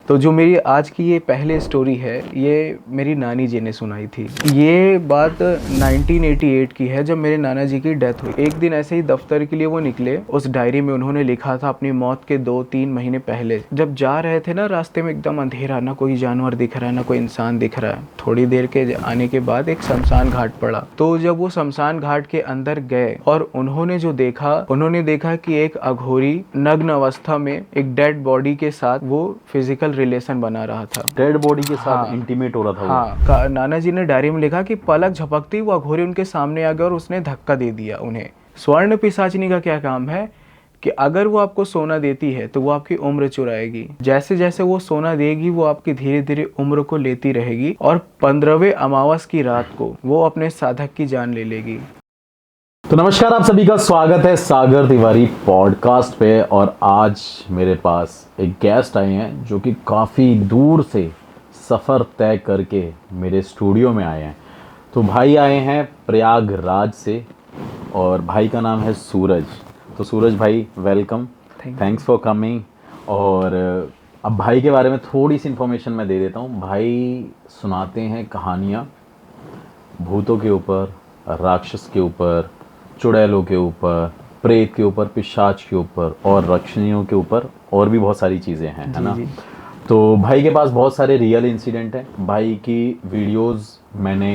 तो जो मेरी आज की ये पहले स्टोरी है, ये मेरी नानी जी ने सुनाई थी। ये बात 1988 की है, जब मेरे नाना जी की डेथ हुई। एक दिन ऐसे ही दफ्तर के लिए वो निकले। उस डायरी में उन्होंने लिखा था अपनी मौत के 2-3 महीने पहले, जब जा रहे थे ना, रास्ते में एकदम अंधेरा, ना कोई जानवर दिख रहा है, ना कोई इंसान दिख रहा है। थोड़ी देर के आने के बाद एक शमशान घाट पड़ा। तो जब वो शमशान घाट के अंदर गए और उन्होंने जो देखा, उन्होंने देखा कि एक अघोरी नग्न अवस्था में एक डेड बॉडी के साथ वो फिजिकल रिलेशन बना रहा था। डेड बॉडी के साथ इंटीमेट हो रहा था। हाँ, नाना जी ने डायरी में लिखा कि पलक झपकती वो अघोरी उनके सामने आ गया और उसने धक्का दे दिया उन्हें। स्वर्ण पिशाचिनी का क्या काम है कि अगर वो आपको सोना देती है तो वो आपकी उम्र चुराएगी। जैसे जैसे वो सोना देगी वो आपकी धीरे धीरे उम्र को लेती रहेगी और 15वें अमावस की रात को वो अपने साधक की जान ले लेगी। तो नमस्कार, आप सभी का स्वागत है सागर तिवारी पॉडकास्ट पे। और आज मेरे पास एक गेस्ट आए हैं जो कि काफ़ी दूर से सफ़र तय करके मेरे स्टूडियो में आए हैं। तो भाई आए हैं प्रयागराज से और भाई का नाम है सूरज। तो सूरज भाई, वेलकम, थैंक्स फॉर कमिंग। और अब भाई के बारे में थोड़ी सी इन्फॉर्मेशन मैं दे देता हूँ। भाई सुनाते हैं कहानियाँ भूतों के ऊपर, राक्षस के ऊपर, चुड़ैलों के ऊपर, प्रेत के ऊपर, पिशाच के ऊपर और रक्षणियों के ऊपर, और भी बहुत सारी चीज़ें हैं, है ना। तो भाई के पास बहुत सारे रियल इंसिडेंट हैं। भाई की वीडियोस मैंने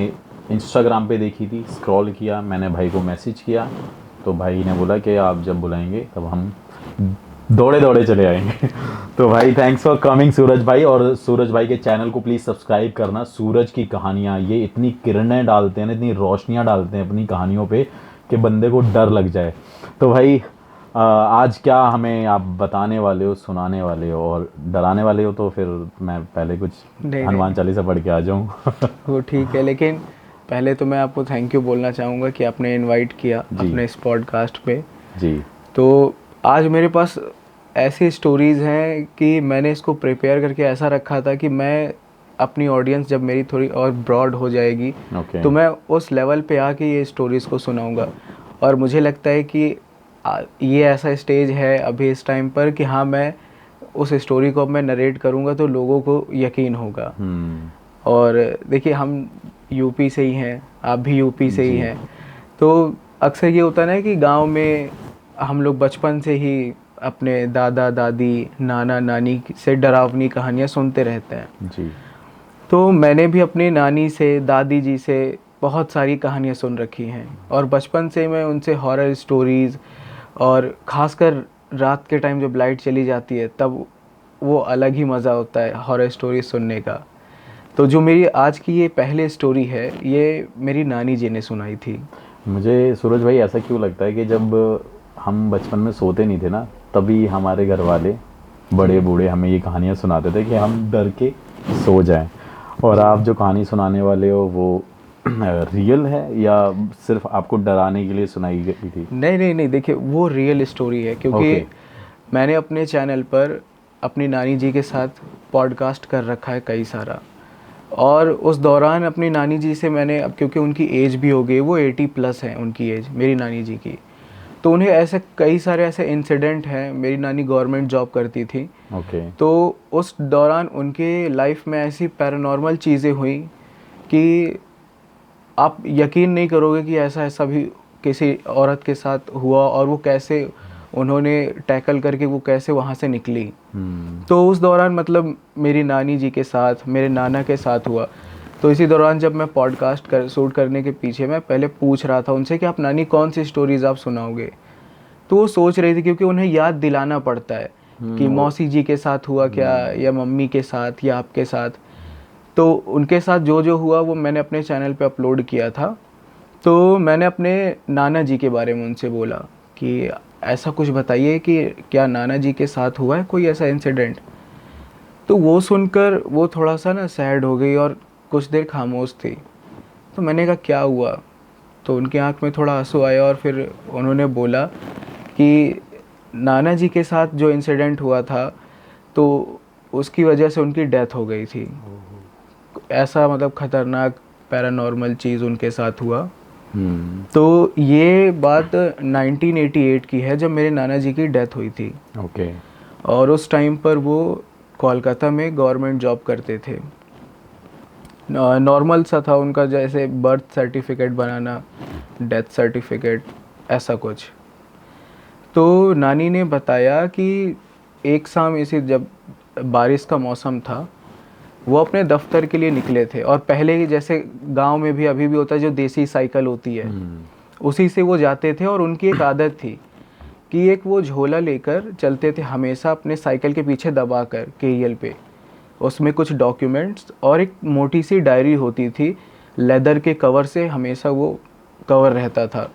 इंस्टाग्राम पे देखी थी, स्क्रॉल किया, मैंने भाई को मैसेज किया, तो भाई ने बोला कि आप जब बुलाएंगे तब हम दौड़े दौड़े चले आएंगे। तो भाई थैंक्स फॉर कमिंग सूरज भाई। और सूरज भाई के चैनल को प्लीज़ सब्सक्राइब करना। सूरज की कहानियाँ, ये इतनी किरणें डालते हैं ना, इतनी रोशनियाँ डालते हैं अपनी कहानियों पे कि बंदे को डर लग जाए। तो भाई आज क्या हमें आप बताने वाले हो, सुनाने वाले हो और डराने वाले हो? तो फिर मैं पहले कुछ हनुमान चालीसा पढ़ के आ जाऊँ। वो ठीक है, लेकिन पहले तो मैं आपको थैंक यू बोलना चाहूँगा कि आपने इनवाइट किया अपने इस पॉडकास्ट पे। जी। तो आज मेरे पास ऐसी स्टोरीज़ हैं कि मैंने इसको प्रिपेयर करके ऐसा रखा था कि मैं अपनी ऑडियंस जब मेरी थोड़ी और ब्रॉड हो जाएगी तो मैं उस लेवल पे आके ये स्टोरीज़ को सुनाऊंगा। और मुझे लगता है कि ये ऐसा स्टेज है अभी इस टाइम पर कि हाँ, मैं उस स्टोरी को अब मैं नरेट करूँगा तो लोगों को यकीन होगा। और देखिए, हम यूपी से ही हैं, आप भी यूपी से ही हैं। तो अक्सर ये होता है ना कि गांव में हम लोग बचपन से ही अपने दादा दादी, नाना नानी से डरावनी कहानियाँ सुनते रहते हैं। जी। तो मैंने भी अपनी नानी से, दादी जी से बहुत सारी कहानियाँ सुन रखी हैं और बचपन से मैं उनसे हॉरर स्टोरीज़, और ख़ासकर रात के टाइम जब लाइट चली जाती है तब वो अलग ही मज़ा होता है हॉरर स्टोरीज सुनने का। तो जो मेरी आज की ये पहले स्टोरी है, ये मेरी नानी जी ने सुनाई थी। मुझे सूरज भाई ऐसा क्यों लगता है कि जब हम बचपन में सोते नहीं थे ना, तभी हमारे घर वाले बड़े बूढ़े हमें ये कहानियाँ सुनाते थे कि हम डर के सो जाएं। और आप जो कहानी सुनाने वाले हो वो रियल है या सिर्फ आपको डराने के लिए सुनाई गई थी? नहीं, देखिए वो रियल स्टोरी है, क्योंकि मैंने अपने चैनल पर अपनी नानी जी के साथ पॉडकास्ट कर रखा है कई सारा। और उस दौरान अपनी नानी जी से मैंने, अब क्योंकि उनकी एज भी हो गई, वो 80+ है उनकी एज, मेरी नानी जी की, तो उन्हें ऐसे कई सारे ऐसे इंसिडेंट हैं। मेरी नानी गवर्नमेंट जॉब करती थी। तो उस दौरान उनके लाइफ में ऐसी पैरानॉर्मल चीज़ें हुई कि आप यकीन नहीं करोगे कि ऐसा भी किसी औरत के साथ हुआ और वो कैसे उन्होंने टैकल करके वो कैसे वहाँ से निकली। तो उस दौरान मतलब मेरी नानी जी के साथ, मेरे नाना के साथ हुआ। तो इसी दौरान जब मैं पॉडकास्ट शूट करने के पीछे मैं पहले पूछ रहा था उनसे कि आप नानी कौन सी स्टोरीज़ आप सुनाओगे, तो वो सोच रही थी, क्योंकि उन्हें याद दिलाना पड़ता है कि मौसी जी के साथ हुआ क्या, या मम्मी के साथ, या आपके साथ। तो उनके साथ जो जो हुआ वो मैंने अपने चैनल पे अपलोड किया था। तो मैंने अपने नाना जी के बारे में उनसे बोला कि ऐसा कुछ बताइए कि क्या नाना जी के साथ हुआ है कोई ऐसा इंसिडेंट। तो वो सुनकर वो थोड़ा सा ना सैड हो गई और कुछ देर खामोश थी। तो मैंने कहा क्या हुआ, तो उनकी आंख में थोड़ा आंसू आया और फिर उन्होंने बोला कि नाना जी के साथ जो इंसिडेंट हुआ था तो उसकी वजह से उनकी डेथ हो गई थी। ऐसा मतलब ख़तरनाक पैरानॉर्मल चीज़ उनके साथ हुआ। तो ये बात 1988 की है, जब मेरे नाना जी की डेथ हुई थी। और उस टाइम पर वो कोलकाता में गवर्नमेंट जॉब करते थे। नॉर्मल सा था उनका, जैसे बर्थ सर्टिफिकेट बनाना, डेथ सर्टिफिकेट, ऐसा कुछ। तो नानी ने बताया कि एक शाम ऐसे जब बारिश का मौसम था, वो अपने दफ्तर के लिए निकले थे, और पहले ही जैसे गांव में भी अभी भी होता है जो देसी साइकिल होती है, उसी से वो जाते थे। और उनकी एक आदत थी कि एक वो झोला लेकर चलते थे हमेशा अपने साइकिल के पीछे दबा कर केरियल पे। उसमें कुछ डॉक्यूमेंट्स और एक मोटी सी डायरी होती थी, लेदर के कवर से हमेशा वो कवर रहता था।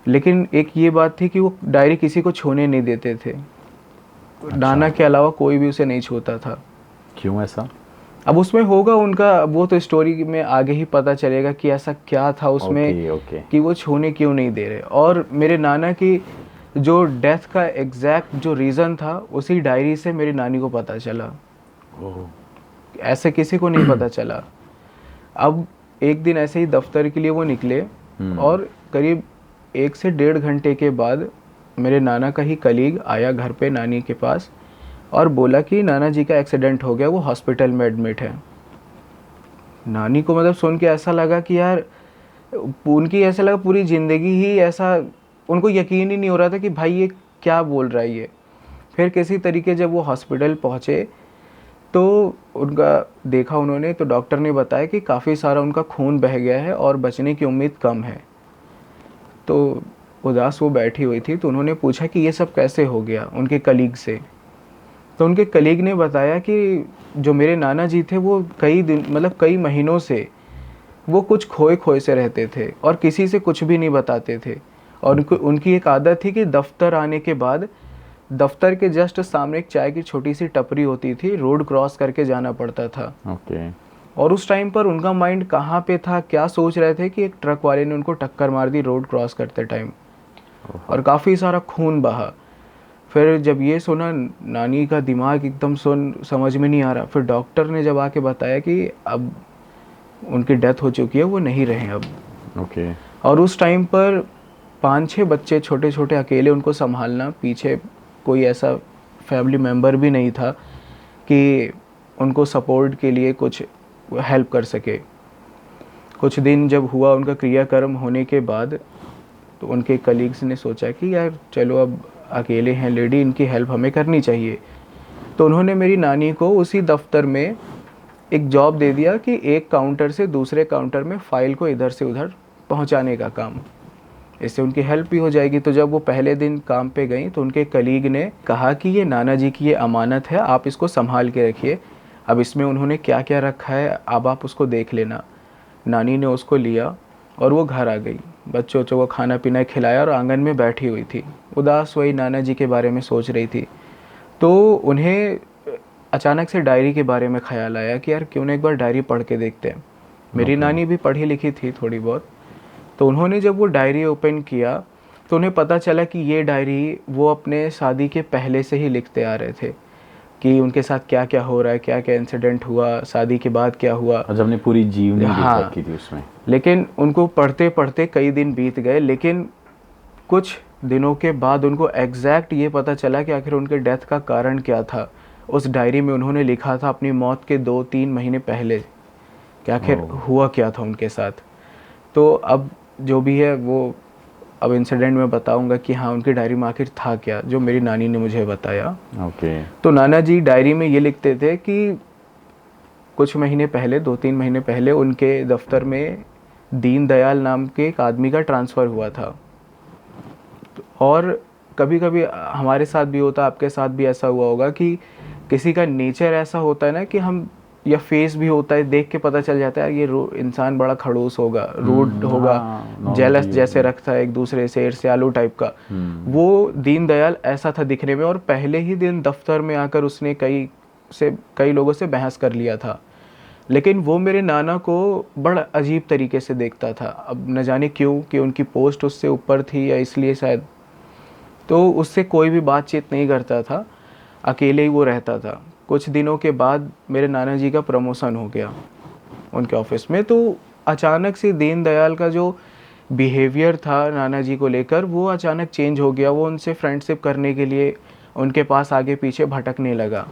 लेकिन एक ये बात थी कि वो डायरी किसी को छूने नहीं देते थे। नाना के अलावा कोई भी उसे नहीं छूता था। क्यों ऐसा? अब उसमें होगा उनका, वो तो स्टोरी में आगे ही पता चलेगा कि ऐसा क्या था उसमें कि वो छूने क्यों नहीं दे रहे। और मेरे नाना की जो डेथ का एग्जैक्ट जो रीज़न था, उसी डायरी से मेरी नानी को पता चला। ऐसे किसी को नहीं पता चला। अब एक दिन ऐसे ही दफ्तर के लिए वो निकले, और करीब 1 से 1.5 घंटे के बाद मेरे नाना का ही कलीग आया घर पे नानी के पास, और बोला कि नाना जी का एक्सीडेंट हो गया, वो हॉस्पिटल में एडमिट है। नानी को मतलब सुन के ऐसा लगा कि यार, उनकी ऐसा लगा पूरी ज़िंदगी ही ऐसा, उनको यकीन ही नहीं हो रहा था कि भाई ये क्या बोल रहा है ये। फिर किसी तरीके जब वो हॉस्पिटल पहुँचे तो उनका देखा उन्होंने, तो डॉक्टर ने बताया कि काफ़ी सारा उनका खून बह गया है और बचने की उम्मीद कम है। तो उदास वो बैठी हुई थी, तो उन्होंने पूछा कि ये सब कैसे हो गया उनके कलीग से। तो उनके कलीग ने बताया कि जो मेरे नाना जी थे वो कई दिन मतलब कई महीनों से वो कुछ खोए खोए से रहते थे और किसी से कुछ भी नहीं बताते थे। और उनकी एक आदत थी कि दफ्तर आने के बाद दफ्तर के जस्ट सामने एक चाय की छोटी सी टपरी होती थी, रोड क्रॉस करके जाना पड़ता था। और उस टाइम पर उनका माइंड कहाँ पे था, क्या सोच रहे थे कि एक ट्रक वाले ने उनको टक्कर मार दी रोड क्रॉस करते टाइम, और काफ़ी सारा खून बहा। फिर जब ये सुना, नानी का दिमाग एकदम समझ में नहीं आ रहा। फिर डॉक्टर ने जब आके बताया कि अब उनकी डेथ हो चुकी है, वो नहीं रहे अब। और उस टाइम पर 5-6 बच्चे छोटे छोटे अकेले उनको संभालना, पीछे कोई ऐसा फैमिली मेम्बर भी नहीं था कि उनको सपोर्ट के लिए कुछ हेल्प कर सके। कुछ दिन जब हुआ उनका क्रियाक्रम होने के बाद, तो उनके कलीग्स ने सोचा कि यार चलो अब अकेले हैं लेडी, इनकी हेल्प हमें करनी चाहिए। तो उन्होंने मेरी नानी को उसी दफ्तर में एक जॉब दे दिया कि एक काउंटर से दूसरे काउंटर में फ़ाइल को इधर से उधर पहुंचाने का काम, इससे उनकी हेल्प भी हो जाएगी। तो जब वो पहले दिन काम पे गई तो उनके कलीग ने कहा कि ये नाना जी की ये अमानत है, आप इसको संभाल के रखिए। अब इसमें उन्होंने क्या क्या रखा है अब आप उसको देख लेना। नानी ने उसको लिया और वो घर आ गई, बच्चों को खाना पीना खिलाया और आंगन में बैठी हुई थी, उदास वही नाना जी के बारे में सोच रही थी। तो उन्हें अचानक से डायरी के बारे में ख्याल आया कि यार क्यों ना एक बार डायरी पढ़ के देखते हैं। मेरी नानी भी पढ़ी लिखी थी थोड़ी बहुत। तो उन्होंने जब वो डायरी ओपन किया तो उन्हें पता चला कि ये डायरी वो अपने शादी के पहले से ही लिखते आ रहे थे कि उनके साथ क्या क्या हो रहा है, क्या क्या इंसिडेंट हुआ, शादी के बाद क्या हुआ। जब हमने पूरी जीवनी लिख रखी थी उसमें। लेकिन उनको पढ़ते पढ़ते कई दिन बीत गए, लेकिन कुछ दिनों के बाद उनको एग्जैक्ट ये पता चला कि आखिर उनके डेथ का कारण क्या था। उस डायरी में उन्होंने लिखा था अपनी मौत के 2-3 महीने पहले कि आखिर हुआ क्या था उनके साथ। तो अब जो भी है वो अब इंसिडेंट में बताऊंगा कि हाँ उनकी डायरी में आखिर था क्या, जो मेरी नानी ने मुझे बताया। तो नाना जी डायरी में ये लिखते थे कि कुछ महीने पहले, 2-3 महीने पहले उनके दफ्तर में दीन दयाल नाम के एक आदमी का ट्रांसफ़र हुआ था। और कभी कभी हमारे साथ भी होता, आपके साथ भी ऐसा हुआ होगा कि किसी का नेचर ऐसा होता है ना कि हम, या फेस भी होता है, देख के पता चल जाता है ये इंसान बड़ा खड़ूस होगा, रूड होगा, जेलस जैसे रखता है एक दूसरे से, ईर्ष्यालु टाइप का। वो दीनदयाल ऐसा था दिखने में, और पहले ही दिन दफ्तर में आकर उसने कई लोगों से बहस कर लिया था। लेकिन वो मेरे नाना को बड़ा अजीब तरीके से देखता था। अब न जाने क्यों, कि उनकी पोस्ट उससे ऊपर थी या इसलिए शायद, तो उससे कोई भी बातचीत नहीं करता था, अकेले ही वो रहता था। कुछ दिनों के बाद मेरे नाना जी का प्रमोशन हो गया उनके ऑफिस में। तो अचानक से दीनदयाल का जो बिहेवियर था नाना जी को लेकर, वो अचानक चेंज हो गया। वो उनसे फ्रेंडशिप करने के लिए उनके पास आगे पीछे भटकने लगा।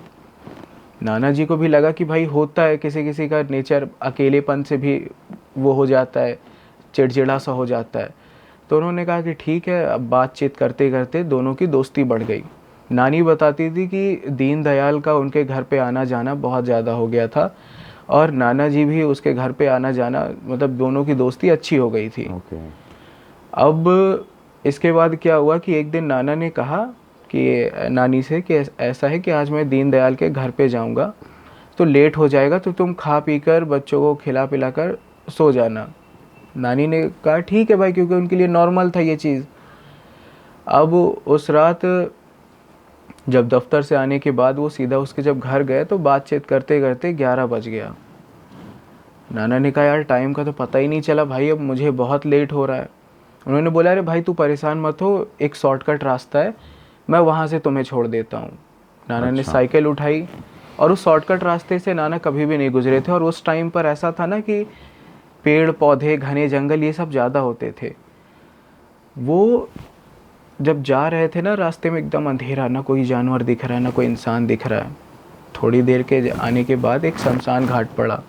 नाना जी को भी लगा कि भाई होता है, किसी किसी का नेचर अकेलेपन से भी वो हो जाता है, चिड़चिड़ा सा हो जाता है। तो उन्होंने कहा कि ठीक है। अब बातचीत करते करते दोनों की दोस्ती बढ़ गई। नानी बताती थी कि दीनदयाल का उनके घर पे आना जाना बहुत ज़्यादा हो गया था, और नाना जी भी उसके घर पे आना जाना, मतलब दोनों की दोस्ती अच्छी हो गई थी। ओके। अब इसके बाद क्या हुआ कि एक दिन नाना ने कहा कि नानी से कि ऐसा है कि आज मैं दीनदयाल के घर पे जाऊंगा, तो लेट हो जाएगा, तो तुम खा पी कर बच्चों को खिला पिला कर सो जाना। नानी ने कहा ठीक है भाई, क्योंकि उनके लिए नॉर्मल था ये चीज़। अब उस रात जब दफ्तर से आने के बाद वो सीधा उसके जब घर गए, तो बातचीत करते करते 11 बज गया। नाना ने कहा यार टाइम का तो पता ही नहीं चला भाई, अब मुझे बहुत लेट हो रहा है। उन्होंने बोला अरे भाई तू परेशान मत हो, एक शॉर्टकट रास्ता है, मैं वहाँ से तुम्हें छोड़ देता हूँ। नाना ने अच्छा। साइकिल उठाई, और उस शॉर्टकट रास्ते से नाना कभी भी नहीं गुजरे थे। और उस टाइम पर ऐसा था ना कि पेड़ पौधे घने जंगल ये सब ज़्यादा होते थे। वो जब जा रहे थे ना, रास्ते में एकदम अंधेरा, ना कोई जानवर दिख रहा है ना कोई इंसान दिख रहा है। थोड़ी देर के आने के बाद एक शमशान घाट पड़ा,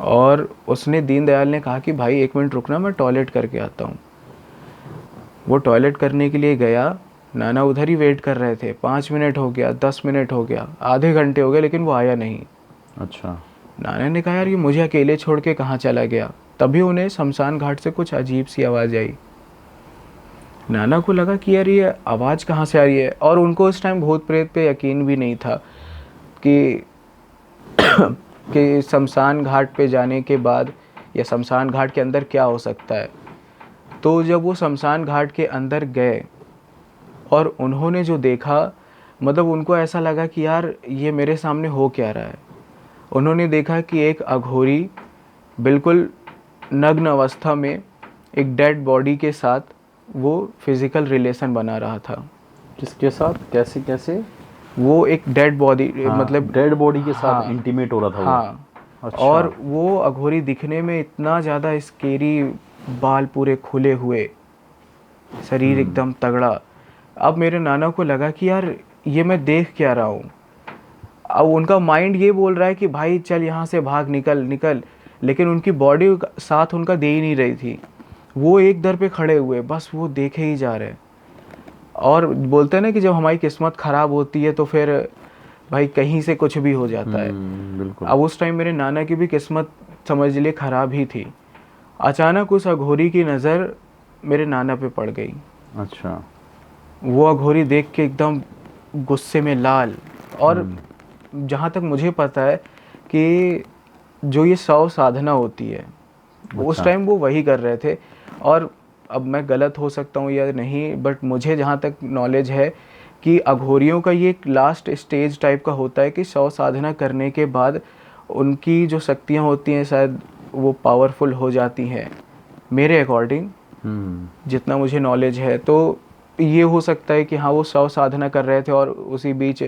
और उसने दीनदयाल ने कहा कि भाई 1 मिनट रुकना, मैं टॉयलेट करके आता हूँ। वो टॉयलेट करने के लिए गया। नाना उधर ही वेट कर रहे थे। 5 मिनट हो गया, 10 मिनट हो गया, आधे घंटे हो गए, लेकिन वो आया नहीं। अच्छा। नाना ने कहा यार ये मुझे अकेले छोड़ के कहाँ चला गया। तभी उन्हें शमशान घाट से कुछ अजीब सी आवाज़ आई। नाना को लगा कि यार ये आवाज़ कहाँ से आ रही है, और उनको उस टाइम भूत प्रेत पे यकीन भी नहीं था कि कि शमशान घाट पे जाने के बाद या शमशान घाट के अंदर क्या हो सकता है। तो जब वो शमशान घाट के अंदर गए और उन्होंने जो देखा, मतलब उनको ऐसा लगा कि यार ये मेरे सामने हो क्या रहा है। उन्होंने देखा कि एक अघोरी बिल्कुल नग्न अवस्था में एक डेड बॉडी के साथ वो फिजिकल रिलेशन बना रहा था। किसके साथ, कैसे कैसे? वो एक डेड बॉडी, हाँ, मतलब डेड बॉडी के साथ हाँ, इंटीमेट हो रहा था वो। हाँ। अच्छा। और वो अघोरी दिखने में इतना ज़्यादा स्केरी, बाल पूरे खुले हुए, शरीर एकदम तगड़ा। अब मेरे नाना को लगा कि यार ये मैं देख क्या रहा हूँ। अब उनका माइंड ये बोल रहा है कि भाई चल यहाँ से भाग, निकल निकल, लेकिन उनकी बॉडी साथ उनका दे ही नहीं रही थी। वो एक दर पे खड़े हुए, बस वो देखे ही जा रहे। और बोलते हैं ना कि जब हमारी किस्मत ख़राब होती है तो फिर भाई कहीं से कुछ भी हो जाता है। बिल्कुल। अब उस टाइम मेरे नाना की भी किस्मत समझ लिए ख़राब ही थी। अचानक उस अघोरी की नज़र मेरे नाना पे पड़ गई। अच्छा। वो अघोरी देख के एकदम गुस्से में लाल। और जहाँ तक मुझे पता है कि जो ये 100 साधना होती है, उस अच्छा। टाइम वो वही कर रहे थे। और अब मैं गलत हो सकता हूँ या नहीं, बट मुझे जहाँ तक नॉलेज है कि अघोरियों का ये एक लास्ट स्टेज टाइप का होता है कि 100 साधना करने के बाद उनकी जो शक्तियाँ होती हैं शायद वो पावरफुल हो जाती हैं, मेरे अकॉर्डिंग जितना मुझे नॉलेज है। तो ये हो सकता है कि हाँ वो 100 साधना कर रहे थे और उसी बीच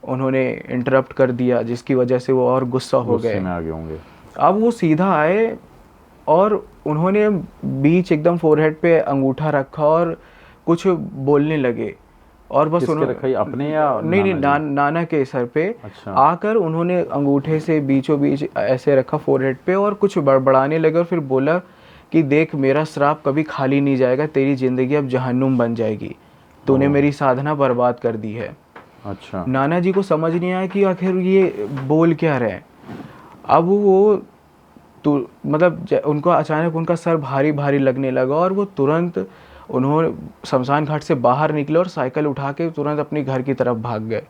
उन्होंने इंटरप्ट कर दिया, जिसकी वजह से वो और गुस्सा हो गुस्से गए। में आ गए होंगे। अब वो सीधा आए और उन्होंने बीच एकदम फोरहेड पे अंगूठा रखा और कुछ बोलने लगे। और बस किसके रखा है, अपने या नहीं, नाना जी? नाना के सर पे अच्छा। आकर उन्होंने अंगूठे से बीचों बीच ऐसे रखा फोरहेड पे, और कुछ बड़बड़ाने लगे। और फिर बोला कि देख मेरा श्राप कभी खाली नहीं जाएगा, तेरी ज़िंदगी अब जहन्नुम बन जाएगी, तूने मेरी साधना बर्बाद कर दी है। अच्छा। नाना जी को समझ नहीं आया कि आखिर ये बोल क्या रहे हैं। अब वो तो मतलब उनको अचानक उनका सर भारी भारी लगने लगा, और वो तुरंत उन्होंने शमशान घाट से बाहर निकले और साइकिल उठा के तुरंत अपने घर की तरफ भाग गए।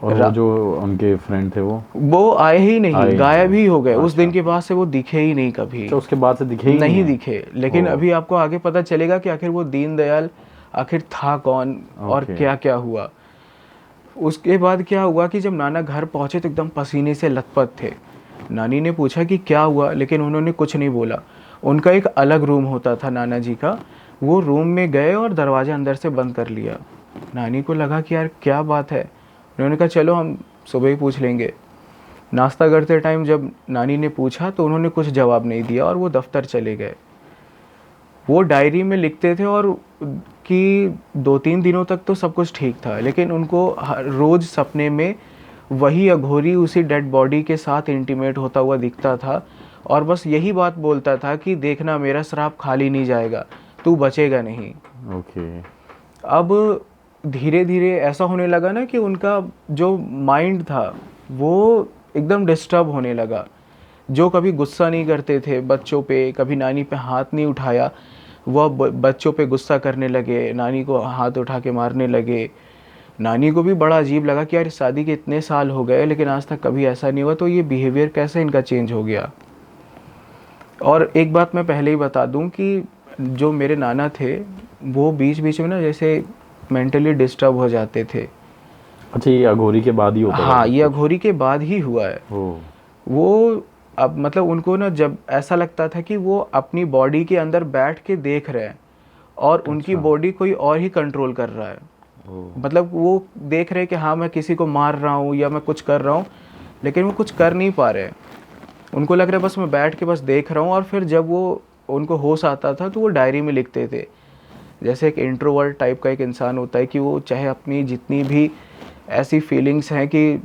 और वो जो उनके फ्रेंड थे वो आए ही नहीं, आए गायब ही हो गए। उस अच्छा। दिन के बाद से वो दिखे ही नहीं कभी। अच्छा, उसके बाद से दिखे ही नहीं हैं? दिखे। लेकिन ओह। अभी आपको आगे पता चलेगा कि आखिर वो दीनदयाल आखिर था कौन और ओके। क्या क्या हुआ। उसके बाद क्या हुआ कि जब नाना घर पहुंचे तो एकदम पसीने से लथपथ थे। नानी ने पूछा कि क्या हुआ, लेकिन उन्होंने कुछ नहीं बोला। उनका एक अलग रूम होता था नाना जी का, वो रूम में गए और दरवाज़ा अंदर से बंद कर लिया। नानी को लगा कि यार क्या बात है। उन्होंने कहा चलो हम सुबह ही पूछ लेंगे। नाश्ता करते टाइम जब नानी ने पूछा तो उन्होंने कुछ जवाब नहीं दिया और वो दफ्तर चले गए। वो डायरी में लिखते थे और कि 2-3 दिनों तक तो सब कुछ ठीक था, लेकिन उनको रोज़ सपने में वही अघोरी उसी डेड बॉडी के साथ इंटीमेट होता हुआ दिखता था और बस यही बात बोलता था कि देखना मेरा श्राप खाली नहीं जाएगा, तू बचेगा नहीं। ओके। अब धीरे धीरे ऐसा होने लगा ना कि उनका जो माइंड था वो एकदम डिस्टर्ब होने लगा। जो कभी गुस्सा नहीं करते थे बच्चों पे, कभी नानी पे हाथ नहीं उठाया, वह बच्चों पे गुस्सा करने लगे, नानी को हाथ उठा के मारने लगे। नानी को भी बड़ा अजीब लगा कि यार शादी के इतने साल हो गए लेकिन आज तक कभी ऐसा नहीं हुआ, तो ये बिहेवियर कैसे इनका चेंज हो गया। और एक बात मैं पहले ही बता दूं कि जो मेरे नाना थे वो बीच बीच में ना जैसे मेंटली डिस्टर्ब हो जाते थे। अच्छा, ये अघोरी के बाद ही होता है? हाँ, ये अघोरी के बाद ही हुआ है। वो अब मतलब उनको ना जब ऐसा लगता था कि वो अपनी बॉडी के अंदर बैठ के देख रहे हैं और उनकी बॉडी कोई और ही कंट्रोल कर रहा है। मतलब वो देख रहे हैं कि हाँ मैं किसी को मार रहा हूँ या मैं कुछ कर रहा हूँ, लेकिन वो कुछ कर नहीं पा रहे। उनको लग रहा है बस मैं बैठ के बस देख रहा हूँ। और फिर जब वो उनको होश आता था तो वो डायरी में लिखते थे। जैसे एक इंट्रोवर्ट टाइप का एक इंसान होता है कि वो चाहे अपनी जितनी भी ऐसी फीलिंग्स हैं कि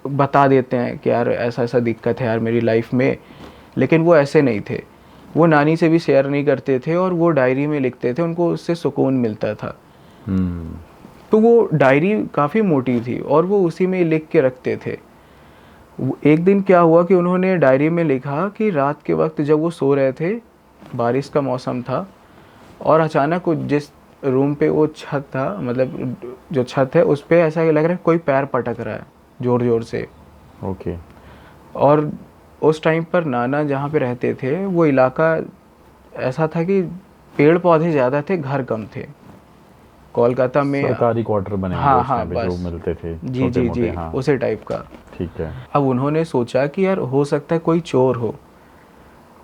बता देते हैं कि यार ऐसा ऐसा दिक्कत है यार मेरी लाइफ में, लेकिन वो ऐसे नहीं थे। वो नानी से भी शेयर नहीं करते थे और वो डायरी में लिखते थे, उनको उससे सुकून मिलता था। तो वो डायरी काफ़ी मोटी थी और वो उसी में लिख के रखते थे। एक दिन क्या हुआ कि उन्होंने डायरी में लिखा कि रात के वक्त जब वो सो रहे थे, बारिश का मौसम था और अचानक जिस रूम पे वो छत था, मतलब जो छत है उस पे ऐसा लग रहा है कोई पैर पटक रहा है ज़ोर ज़ोर से। ओके। और उस टाइम पर नाना जहाँ पे रहते थे वो इलाका ऐसा था कि पेड़ पौधे ज़्यादा थे, घर कम थे। कोलकाता में सरकारी क्वार्टर बने हाँ हुए उस हाँ टाइम पे बस जो मिलते थे, जी छोटे जी मोटे। जी हाँ, उसी टाइप का। ठीक है। अब उन्होंने सोचा कि यार हो सकता है कोई चोर हो,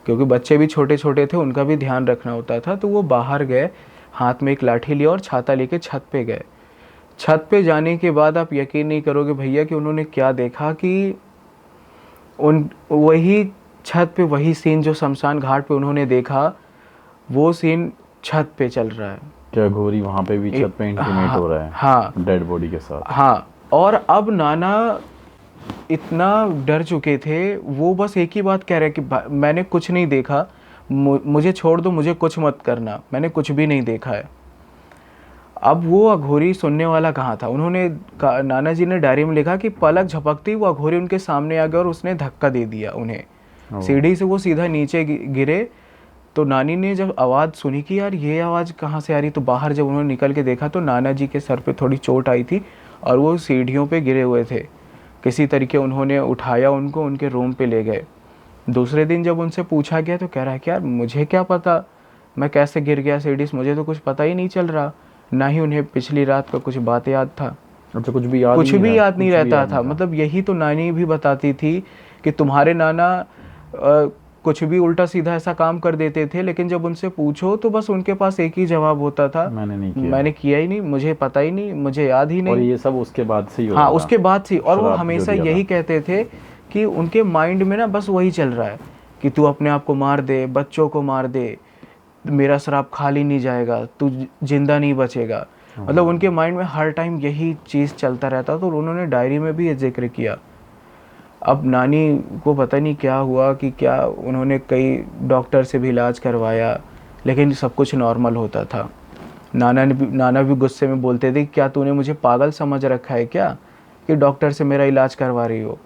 क्योंकि बच्चे भी छोटे छोटे थे, उनका भी ध्यान रखना होता था। तो वो बाहर गए, हाथ में एक लाठी लिया और छाता लेके छत पे गए। छत पे जाने के बाद आप यकीन नहीं करोगे भैया कि उन्होंने क्या देखा कि उन वही छत पे वही सीन जो शमशान घाट पे उन्होंने देखा, वो सीन छत पे चल रहा है। क्या अघोरी वहाँ पे भी छत पे इंटीमेट हो रहा है? हाँ डेड बॉडी के साथ। हाँ। और अब नाना इतना डर चुके थे, वो बस एक ही बात कह रहे कि मैंने कुछ नहीं देखा, मुझे छोड़ दो, मुझे कुछ मत करना, मैंने कुछ भी नहीं देखा है। अब वो अघोरी सुनने वाला कहाँ था। उन्होंने नाना जी ने डायरी में लिखा कि पलक झपकती वो अघोरी उनके सामने आ गया और उसने धक्का दे दिया उन्हें। सीढ़ी से वो सीधा नीचे गिरे। तो नानी ने जब आवाज़ सुनी कि यार ये आवाज़ कहाँ से आ रही, तो बाहर जब उन्होंने निकल के देखा तो नाना जी के सर पे थोड़ी चोट आई थी और वो सीढ़ियों पे गिरे हुए थे। किसी तरीके उन्होंने उठाया उनको, उनके रूम पे ले गए। दूसरे दिन जब उनसे पूछा गया तो कह रहा है कि यार मुझे क्या पता मैं कैसे गिर गया सीढ़ी से, मुझे तो कुछ पता ही नहीं चल रहा, ना ही उन्हें पिछली रात का कुछ बात याद था। अच्छा, कुछ भी याद नहीं रहता था। मतलब यही तो नानी भी बताती थी कि तुम्हारे नाना कुछ भी उल्टा सीधा ऐसा काम कर देते थे, लेकिन जब उनसे पूछो तो बस उनके पास एक ही जवाब होता था, मैंने किया ही नहीं, मुझे पता ही नहीं, मुझे याद ही नहीं। और ये सब उसके बाद से ही हो हाँ, रहा था। उसके बाद से। और वो हमेशा यही कहते थे कि उनके माइंड में ना बस वही चल रहा है कि तू अपने आप को मार दे, बच्चों को मार दे, मेरा श्राप खाली नहीं जाएगा, तू जिंदा नहीं बचेगा। मतलब उनके माइंड में हर टाइम यही चीज़ चलता रहता। तो उन्होंने डायरी में भी ये जिक्र किया। अब नानी को पता नहीं क्या हुआ कि क्या उन्होंने कई डॉक्टर से भी इलाज करवाया, लेकिन सब कुछ नॉर्मल होता था। नाना भी गुस्से में बोलते थे क्या तूने मुझे पागल समझ रखा है क्या कि डॉक्टर से मेरा इलाज करवा रही हो।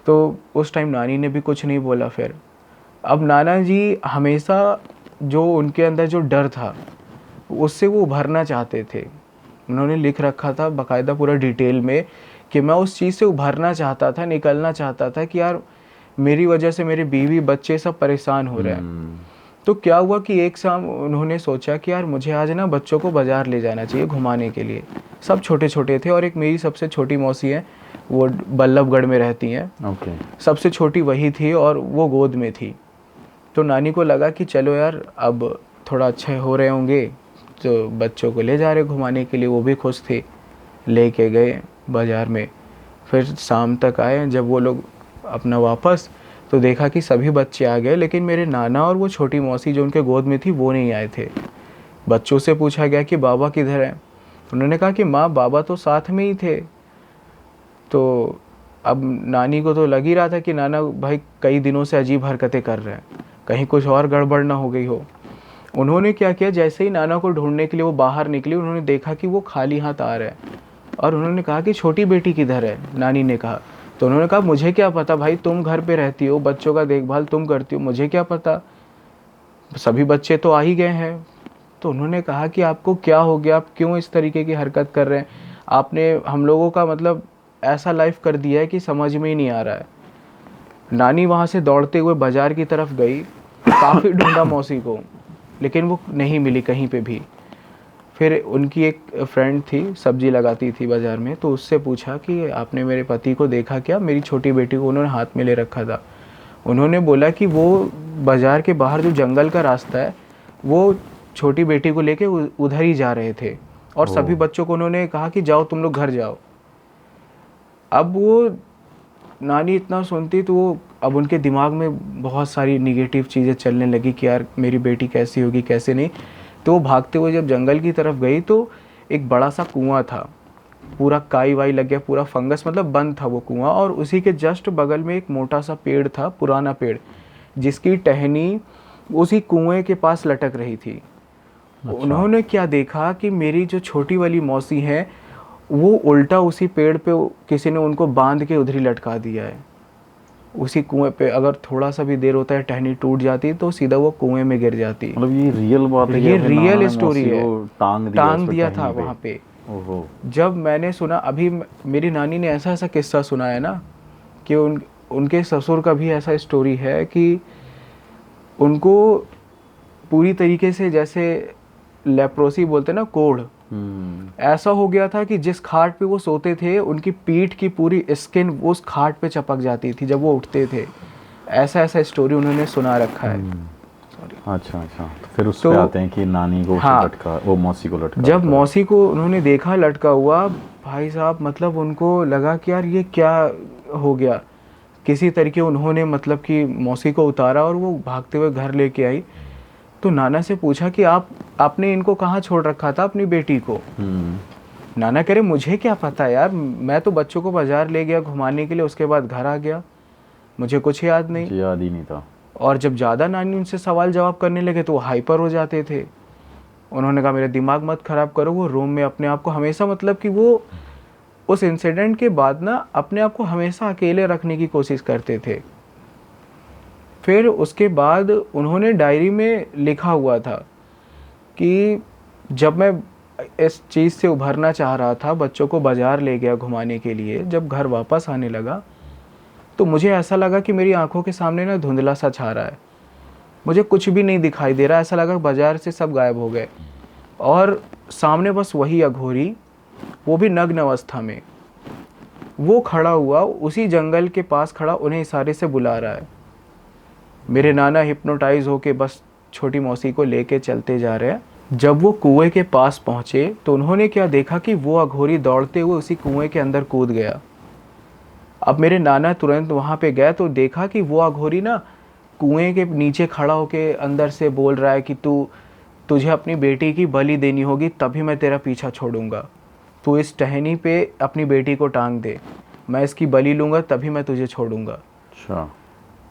तो उस टाइम नानी ने भी कुछ नहीं बोला। फिर अब नाना जी हमेशा जो उनके अंदर जो डर था उससे वो उभरना चाहते थे। उन्होंने लिख रखा था बाकायदा पूरा डिटेल में कि मैं उस चीज़ से उभरना चाहता था, निकलना चाहता था कि यार मेरी वजह से मेरे बीवी बच्चे सब परेशान हो रहे हैं। तो क्या हुआ कि एक शाम उन्होंने सोचा कि यार मुझे आज ना बच्चों को बाज़ार ले जाना चाहिए घुमाने के लिए। सब छोटे छोटे थे और एक मेरी सबसे छोटी मौसी है, वो बल्लभगढ़ में रहती हैं। सबसे छोटी वही थी और वो गोद में थी। तो नानी को लगा कि चलो यार अब थोड़ा अच्छे हो रहे होंगे तो बच्चों को ले जा रहे घुमाने के लिए। वो भी खुश थे, लेके गए बाज़ार में। फिर शाम तक आए जब वो लोग अपना वापस, तो देखा कि सभी बच्चे आ गए, लेकिन मेरे नाना और वो छोटी मौसी जो उनके गोद में थी वो नहीं आए थे। बच्चों से पूछा गया कि बाबा किधर हैं। उन्होंने कहा कि माँ बाबा तो साथ में ही थे। तो अब नानी को तो लग ही रहा था कि नाना भाई कई दिनों से अजीब हरकतें कर रहे हैं, कहीं कुछ और गड़बड़ ना हो गई हो। उन्होंने क्या किया, जैसे ही नाना को ढूंढने के लिए वो बाहर निकली, उन्होंने देखा कि वो खाली हाथ आ रहा है और उन्होंने कहा कि छोटी बेटी किधर है, नानी ने कहा। तो उन्होंने कहा मुझे क्या पता भाई, तुम घर पे रहती हो, बच्चों का देखभाल तुम करती हो, मुझे क्या पता, सभी बच्चे तो आ ही गए हैं। तो उन्होंने कहा कि आपको क्या हो गया, आप क्यों इस तरीके की हरकत कर रहे हैं, आपने हम लोगों का मतलब ऐसा लाइफ कर दिया है कि समझ में ही नहीं आ रहा है। नानी वहाँ से दौड़ते हुए बाज़ार की तरफ गई, काफ़ी ढूंढा मौसी को, लेकिन वो नहीं मिली कहीं पे भी। फिर उनकी एक फ्रेंड थी, सब्जी लगाती थी बाज़ार में, तो उससे पूछा कि आपने मेरे पति को देखा क्या, मेरी छोटी बेटी को उन्होंने हाथ में ले रखा था। उन्होंने बोला कि वो बाज़ार के बाहर जो जंगल का रास्ता है, वो छोटी बेटी को लेके उधर ही जा रहे थे और सभी बच्चों को उन्होंने कहा कि जाओ तुम लोग घर जाओ। अब वो नानी इतना सुनती तो वो अब उनके दिमाग में बहुत सारी निगेटिव चीज़ें चलने लगी कि यार मेरी बेटी कैसी होगी कैसे नहीं। तो वो भागते हुए जब जंगल की तरफ गई तो एक बड़ा सा कुआं था, पूरा काई वाई लग गया, पूरा फंगस, मतलब बंद था वो कुआं, और उसी के जस्ट बगल में एक मोटा सा पेड़ था, पुराना पेड़, जिसकी टहनी उसी कुएं के पास लटक रही थी। अच्छा। उन्होंने क्या देखा कि मेरी जो छोटी वाली मौसी है वो उल्टा उसी पेड़ पे किसी ने उनको बांध के उधर ही लटका दिया है, उसी कुएं पे। अगर थोड़ा सा भी देर होता है टहनी टूट जाती तो सीधा वो कुएं में गिर जाती। मतलब ये रियल बात है कि ये अपने नाना रियल ने स्टोरी मौसी है, को टांग टांग दिया टहनी था वहाँ पे। ओहो। जब मैंने सुना, अभी मेरी नानी ने ऐसा ऐसा किस्सा सुनाया ना कि उनके ससुर का भी ऐसा स्टोरी है कि उनको पूरी तरीके से जैसे लेप्रोसी बोलते हैं ना, कोढ़, ऐसा हो गया था कि जिस खाट पे वो सोते थे उनकी पीठ की पूरी स्किन उस खाट पे चपक जाती थी जब वो उठते थे। ऐसा ऐसा स्टोरी उन्होंने सुना रखा है। अच्छा अच्छा, तो फिर उस तो पे आते हैं कि नानी को हाँ, लटका, वो मौसी को लटका जब होता है। मौसी को उन्होंने देखा लटका हुआ, भाई साहब मतलब उनको लगा कि यार ये क्या हो गया। किसी तरीके उन्होंने मतलब कि मौसी को उतारा और वो भागते हुए घर लेके आई। तो नाना से पूछा कि आपने इनको कहाँ छोड़ रखा था, अपनी बेटी को। नाना कह रहे मुझे क्या पता यार, मैं तो बच्चों को बाजार ले गया घुमाने के लिए, उसके बाद घर आ गया, मुझे कुछ याद नहीं। मुझे याद ही नहीं था। और जब ज़्यादा नानी उनसे सवाल जवाब करने लगे तो वो हाइपर हो जाते थे। उन्होंने कहा मेरा दिमाग मत ख़राब करो। वो रूम में अपने आप को हमेशा, मतलब कि वो उस इंसिडेंट के बाद ना अपने आप को हमेशा अकेले रखने की कोशिश करते थे। फिर उसके बाद उन्होंने डायरी में लिखा हुआ था कि जब मैं इस चीज़ से उभरना चाह रहा था, बच्चों को बाज़ार ले गया घुमाने के लिए, जब घर वापस आने लगा तो मुझे ऐसा लगा कि मेरी आंखों के सामने ना धुंधला सा छा रहा है, मुझे कुछ भी नहीं दिखाई दे रहा। ऐसा लगा बाज़ार से सब गायब हो गए और सामने बस वही अघोरी, वो भी नग्न अवस्था में, वो खड़ा हुआ उसी जंगल के पास खड़ा, उन्हें इशारे से बुला रहा है। मेरे नाना हिप्नोटाइज होके बस छोटी मौसी को लेके चलते जा रहे हैं। जब वो कुएं के पास पहुंचे तो उन्होंने क्या देखा कि वो अघोरी दौड़ते हुए उसी कुएं के अंदर कूद गया। अब मेरे नाना तुरंत वहां पे गए तो देखा कि वो अघोरी ना कुएं के नीचे खड़ा होके अंदर से बोल रहा है कि तुझे अपनी बेटी की बलि देनी होगी, तभी मैं तेरा पीछा छोड़ूंगा। तू इस टहनी पे अपनी बेटी को टांग दे, मैं इसकी बलि लूँगा तभी मैं तुझे छोड़ूंगा। अच्छा।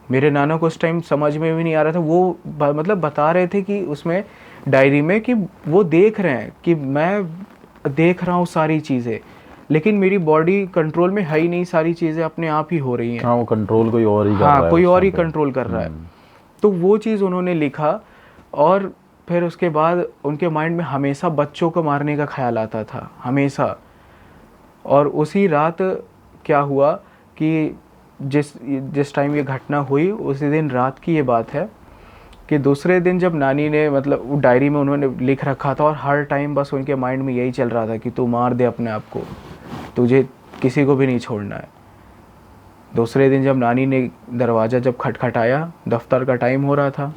मेरे नाना को उस टाइम समझ में भी नहीं आ रहा था। वो मतलब बता रहे थे कि उसमें डायरी में कि वो देख रहे हैं कि मैं देख रहा हूँ सारी चीज़ें, लेकिन मेरी बॉडी कंट्रोल में है ही नहीं, सारी चीज़ें अपने आप ही हो रही हैं। हाँ, वो कंट्रोल कोई और ही कर रहा हाँ, है कोई उस और ही टाइम पे। कंट्रोल कर रहा है। तो वो चीज़ उन्होंने लिखा और फिर उसके बाद उनके माइंड में हमेशा बच्चों को मारने का ख्याल आता था, हमेशा। और उसी रात क्या हुआ कि जिस टाइम ये घटना हुई उसी दिन रात की ये बात है कि दूसरे दिन जब नानी ने, मतलब वो डायरी में उन्होंने लिख रखा था और हर टाइम बस उनके माइंड में यही चल रहा था कि तू मार दे अपने आप को, तुझे किसी को भी नहीं छोड़ना है। दूसरे दिन जब नानी ने दरवाज़ा जब खटखटाया, दफ्तर का टाइम हो रहा था,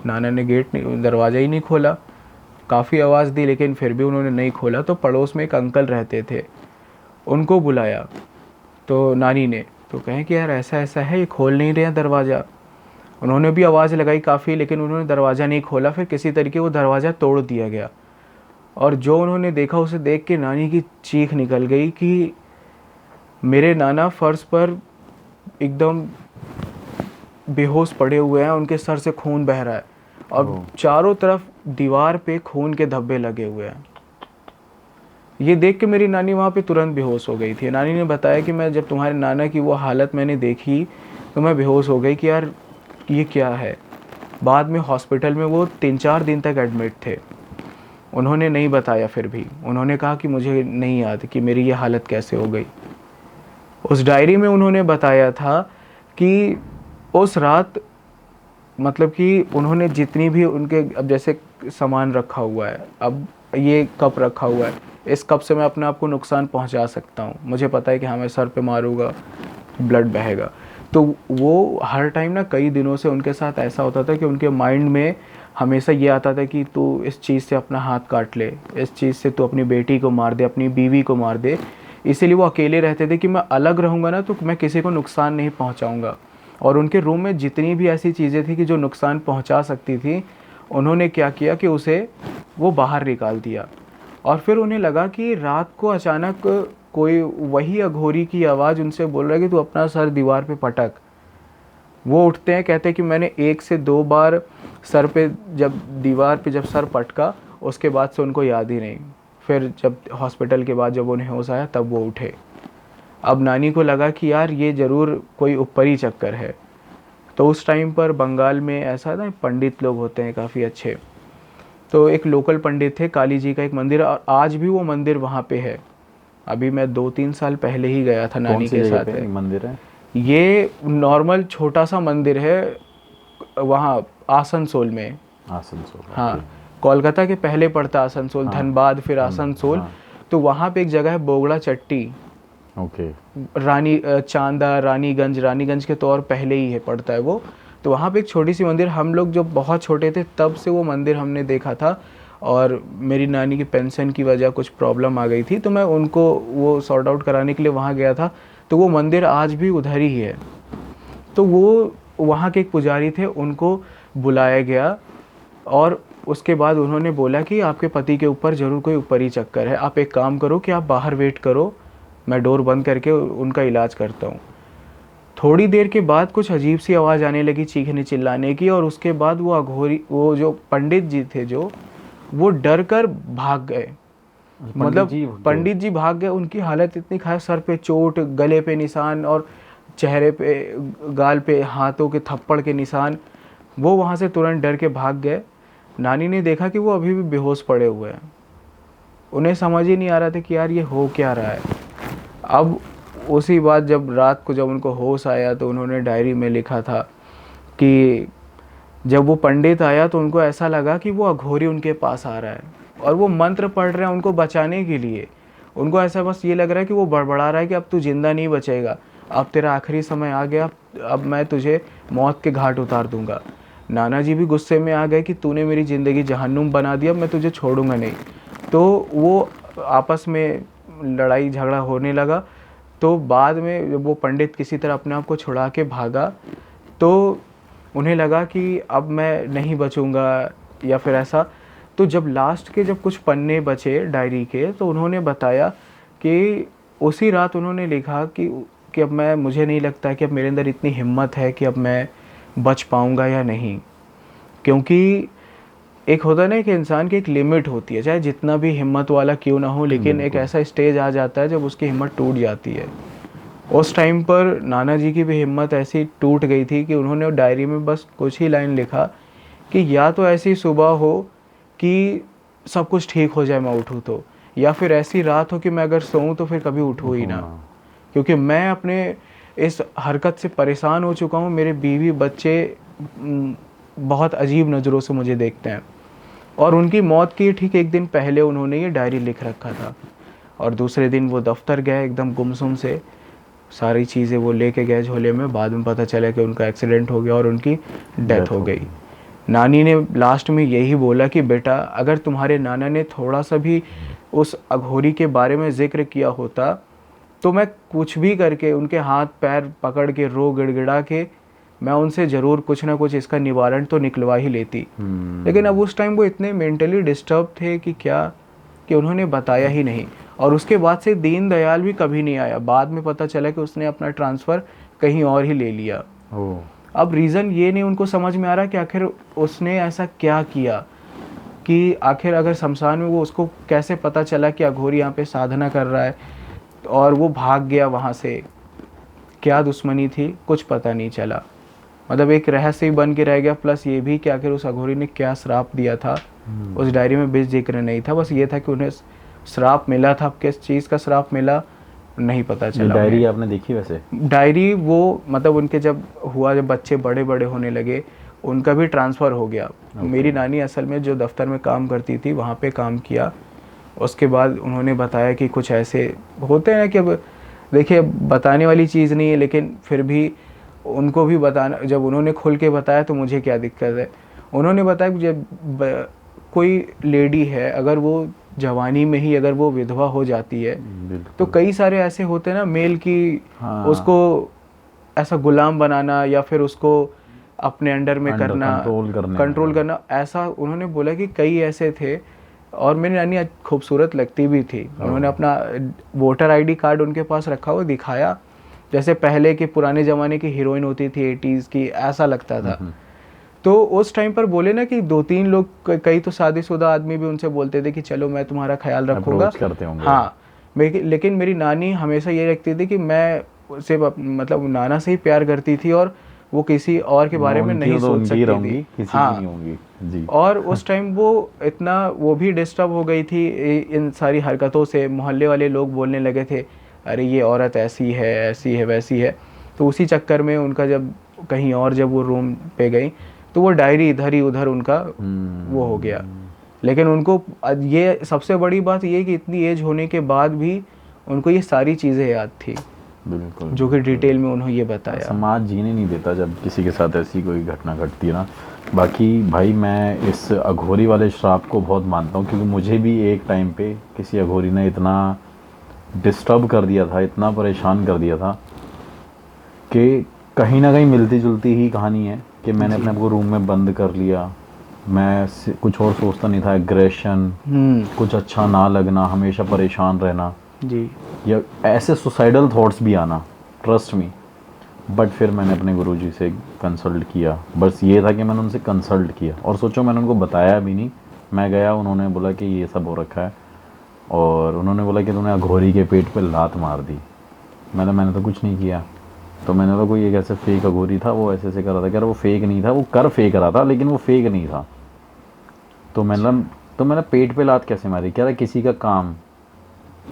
नाना ने दरवाज़ा ही नहीं खोला। काफ़ी आवाज़ दी लेकिन फिर भी उन्होंने नहीं खोला। तो पड़ोस में एक अंकल रहते थे, उनको बुलाया तो नानी ने, तो कहें कि यार ऐसा ऐसा है, ये खोल नहीं रहे हैं दरवाज़ा। उन्होंने भी आवाज़ लगाई काफ़ी, लेकिन उन्होंने दरवाज़ा नहीं खोला। फिर किसी तरीके वो दरवाज़ा तोड़ दिया गया और जो उन्होंने देखा उसे देख के नानी की चीख निकल गई कि मेरे नाना फर्श पर एकदम बेहोश पड़े हुए हैं, उनके सर से खून बह रहा है और चारों तरफ दीवार पे खून के धब्बे लगे हुए हैं। ये देख के मेरी नानी वहाँ पे तुरंत बेहोश हो गई थी। नानी ने बताया कि मैं जब तुम्हारे नाना की वो हालत मैंने देखी तो मैं बेहोश हो गई कि यार ये क्या है। बाद में हॉस्पिटल में वो 3-4 दिन तक एडमिट थे। उन्होंने नहीं बताया, फिर भी उन्होंने कहा कि मुझे नहीं याद कि मेरी ये हालत कैसे हो गई। उस डायरी में उन्होंने बताया था कि उस रात मतलब कि उन्होंने जितनी भी उनके, अब जैसे सामान रखा हुआ है, अब ये कप रखा हुआ है, इस कप से मैं अपने आप को नुकसान पहुंचा सकता हूँ, मुझे पता है कि हाँ मैं सर पे मारूंगा ब्लड बहेगा। तो वो हर टाइम ना कई दिनों से उनके साथ ऐसा होता था कि उनके माइंड में हमेशा ये आता था कि तू इस चीज़ से अपना हाथ काट ले, इस चीज़ से तू अपनी बेटी को मार दे, अपनी बीवी को मार दे। इसीलिए वो अकेले रहते थे कि मैं अलग रहूँगा ना तो मैं किसी को नुकसान नहीं पहुँचाऊँगा। और उनके रूम में जितनी भी ऐसी चीज़ें थी कि जो नुकसान पहुँचा सकती थी, उन्होंने क्या किया कि उसे वो बाहर निकाल दिया। और फिर उन्हें लगा कि रात को अचानक कोई वही अघोरी की आवाज़ उनसे बोल रहा है कि तू अपना सर दीवार पे पटक। वो उठते हैं, कहते हैं कि मैंने 1 से 2 बार सर पे, जब दीवार पे जब सर पटका उसके बाद से उनको याद ही नहीं। फिर जब हॉस्पिटल के बाद जब उन्हें होश आया तब वो उठे। अब नानी को लगा कि यार ये ज़रूर कोई ऊपरी चक्कर है। तो उस टाइम पर बंगाल में ऐसा ना पंडित लोग होते हैं काफ़ी अच्छे, तो एक लोकल पंडित थे, काली जी का एक मंदिर, और आज भी वो मंदिर वहाँ पे है। अभी मैं 2-3 साल पहले ही गया था नानी के साथ। पे मंदिर है? ये नॉर्मल छोटा सा मंदिर है वहाँ आसनसोल में। आसनसोल, हाँ, कोलकाता के पहले पड़ता आसनसोल, धनबाद, फिर आसनसोल। तो वहाँ पे एक जगह है बोगड़ा चट्टी, ओके, रानी चांदा, रानीगंज के तौर पहले ही है पड़ता है वो। तो वहाँ पे एक छोटी सी मंदिर, हम लोग जब बहुत छोटे थे तब से वो मंदिर हमने देखा था। और मेरी नानी की पेंशन की वजह कुछ प्रॉब्लम आ गई थी तो मैं उनको वो सॉर्ट आउट कराने के लिए वहाँ गया था। तो वो मंदिर आज भी उधर ही है। तो वो वहाँ के एक पुजारी थे, उनको बुलाया गया और उसके बाद उन्होंने बोला कि आपके पति के ऊपर ज़रूर कोई ऊपरी चक्कर है, आप एक काम करो कि आप बाहर वेट करो, मैं डोर बंद करके उनका इलाज करता हूँ। थोड़ी देर के बाद कुछ अजीब सी आवाज़ आने लगी, चीखने चिल्लाने की, और उसके बाद वो अघोरी, वो जो पंडित जी थे जो, वो डर कर भाग गए। मतलब पंडित जी भाग गए। उनकी हालत इतनी खराब, सर पे चोट, गले पे निशान और चेहरे पे, गाल पे हाथों के थप्पड़ के निशान। वो वहाँ से तुरंत डर के भाग गए। नानी ने देखा कि वो अभी भी बेहोश पड़े हुए हैं। उन्हें समझ ही नहीं आ रहा था कि यार ये हो क्या रहा है। अब उसी बात, जब रात को जब उनको होश आया तो उन्होंने डायरी में लिखा था कि जब वो पंडित आया तो उनको ऐसा लगा कि वो अघोरी उनके पास आ रहा है और वो मंत्र पढ़ रहे हैं उनको बचाने के लिए। उनको ऐसा बस ये लग रहा है कि वो बड़बड़ा रहा है कि अब तू जिंदा नहीं बचेगा, अब तेरा आखिरी समय आ गया, अब मैं तुझे मौत के घाट उतार दूंगा। नाना जी भी गुस्से में आ गए कि तूने मेरी ज़िंदगी जहन्नुम बना दिया, मैं तुझे छोड़ूंगा नहीं। तो वो आपस में लड़ाई झगड़ा होने लगा। तो बाद में जब वो पंडित किसी तरह अपने आप को छुड़ा के भागा तो उन्हें लगा कि अब मैं नहीं बचूंगा या फिर ऐसा। तो जब लास्ट के जब कुछ पन्ने बचे डायरी के तो उन्होंने बताया कि उसी रात उन्होंने लिखा कि अब मुझे नहीं लगता कि अब मेरे अंदर इतनी हिम्मत है कि अब मैं बच पाऊंगा या नहीं। क्योंकि एक होता है ना कि इंसान की एक लिमिट होती है, चाहे जितना भी हिम्मत वाला क्यों ना हो, लेकिन एक ऐसा स्टेज आ जाता है जब उसकी हिम्मत टूट जाती है। उस टाइम पर नाना जी की भी हिम्मत ऐसी टूट गई थी कि उन्होंने डायरी में बस कुछ ही लाइन लिखा कि या तो ऐसी सुबह हो कि सब कुछ ठीक हो जाए मैं उठूँ तो, या फिर ऐसी रात हो कि मैं अगर सोऊं तो फिर कभी उठूँ ही ना। क्योंकि मैं अपने इस हरकत से परेशान हो चुका हूँ। मेरे बीवी बच्चे बहुत अजीब नज़रों से मुझे देखते हैं। और उनकी मौत के ठीक एक दिन पहले उन्होंने ये डायरी लिख रखा था। और दूसरे दिन वो दफ्तर गए एकदम गुमसुम से, सारी चीज़ें वो लेके गए झोले में। बाद में पता चला कि उनका एक्सीडेंट हो गया और उनकी डेथ हो गई। नानी ने लास्ट में यही बोला कि बेटा, अगर तुम्हारे नाना ने थोड़ा सा भी उस अघोरी के बारे में जिक्र किया होता तो मैं कुछ भी करके उनके हाथ पैर पकड़ के रो गिड़गिड़ा के मैं उनसे ज़रूर कुछ ना कुछ इसका निवारण तो निकलवा ही लेती। लेकिन अब उस टाइम वो इतने मेंटली डिस्टर्ब थे कि क्या कि उन्होंने बताया ही नहीं। और उसके बाद से दीनदयाल भी कभी नहीं आया। बाद में पता चला कि उसने अपना ट्रांसफ़र कहीं और ही ले लिया। अब रीज़न ये नहीं उनको समझ में आ रहा कि आखिर उसने ऐसा क्या किया, कि आखिर अगर शमशान में वो उसको कैसे पता चला कि अघोरी यहाँ पे साधना कर रहा है और वो भाग गया वहाँ से, क्या दुश्मनी थी कुछ पता नहीं चला। मतलब एक रहस्य ही बन के रह गया। प्लस ये भी कि आखिर उस अघोरी ने क्या श्राप दिया था, उस डायरी में भी जिक्र नहीं था। बस ये था कि उन्हें श्राप मिला था। अब किस चीज़ का श्राप मिला नहीं पता चला। डायरी आपने देखी वैसे? डायरी वो मतलब उनके जब बच्चे बड़े बड़े होने लगे, उनका भी ट्रांसफ़र हो गया। मेरी नानी असल में जो दफ्तर में काम करती थी वहाँ पे काम किया। उसके बाद उन्होंने बताया कि कुछ ऐसे होते हैं कि अब देखिए बताने वाली चीज़ नहीं है, लेकिन फिर भी उनको भी बताना, जब उन्होंने खुल के बताया तो मुझे क्या दिक्कत है। उन्होंने बताया कि जब कोई लेडी है, अगर वो जवानी में ही अगर वो विधवा हो जाती है तो कई सारे ऐसे होते हैं ना मेल की, हाँ। उसको ऐसा गुलाम बनाना या फिर उसको अपने अंडर में करना, कंट्रोल करना। ऐसा उन्होंने बोला कि कई ऐसे थे। और मेरी नानी खूबसूरत लगती भी थी। उन्होंने अपना वोटर आईडी कार्ड उनके पास रखा हुआ दिखाया, जैसे पहले के पुराने ज़माने की हीरोइन होती थी 80s की, ऐसा लगता था। तो उस टाइम पर बोले ना कि 2-3 लोग, कई तो शादीशुदा आदमी भी उनसे बोलते थे कि चलो मैं तुम्हारा ख्याल रखूँगा। हाँ, लेकिन मेरी नानी हमेशा ये रखती थी कि मैं सिर्फ मतलब नाना से ही प्यार करती थी और वो किसी और के बारे में नहीं सोच सकती थी। हाँ, जी। और उस टाइम वो इतना वो भी डिस्टर्ब हो गई थी इन सारी हरकतों से। मोहल्ले वाले लोग बोलने लगे थे, अरे ये औरत ऐसी है वैसी है। तो उसी चक्कर में उनका जब कहीं और जब वो रूम पे गई तो वो डायरी इधर ही उधर उनका वो हो गया। लेकिन उनको ये सबसे बड़ी बात ये कि इतनी एज होने के बाद भी उनको ये सारी चीज़ें याद थी। बिल्कुल, जो कि डिटेल में उन्होंने ये बताया। समाज जीने नहीं देता जब किसी के साथ ऐसी कोई घटना घटती है ना। बाकी भाई मैं इस अघोरी वाले श्राप को बहुत मानता हूँ, क्योंकि मुझे भी एक टाइम पे किसी अघोरी ने इतना डिस्टर्ब कर दिया था, इतना परेशान कर दिया था कि कहीं ना कहीं मिलती जुलती ही कहानी है कि मैंने अपने आप को रूम में बंद कर लिया। मैं कुछ और सोचता नहीं था, एग्रेशन, कुछ अच्छा ना लगना, हमेशा परेशान रहना जी, या ऐसे सुसाइडल थॉट्स भी आना, ट्रस्ट मी। बट फिर मैंने अपने गुरुजी से कंसल्ट किया। बस ये था कि मैंने उनसे कंसल्ट किया और सोचो मैंने उनको बताया भी नहीं। मैं गया, उन्होंने बोला कि ये सब हो रखा है और उन्होंने बोला कि तूने अघोरी के पेट पे लात मार दी। मैंने तो कुछ नहीं किया। तो मैंने तो कोई एक ऐसे फेक अघोरी था, वो ऐसे कर रहा था। कह रहा वो फेक नहीं था, वो कर फेक रहा था लेकिन वो फेक नहीं था। तो मैंने पेट पे लात कैसे मारी? कह रहा किसी का काम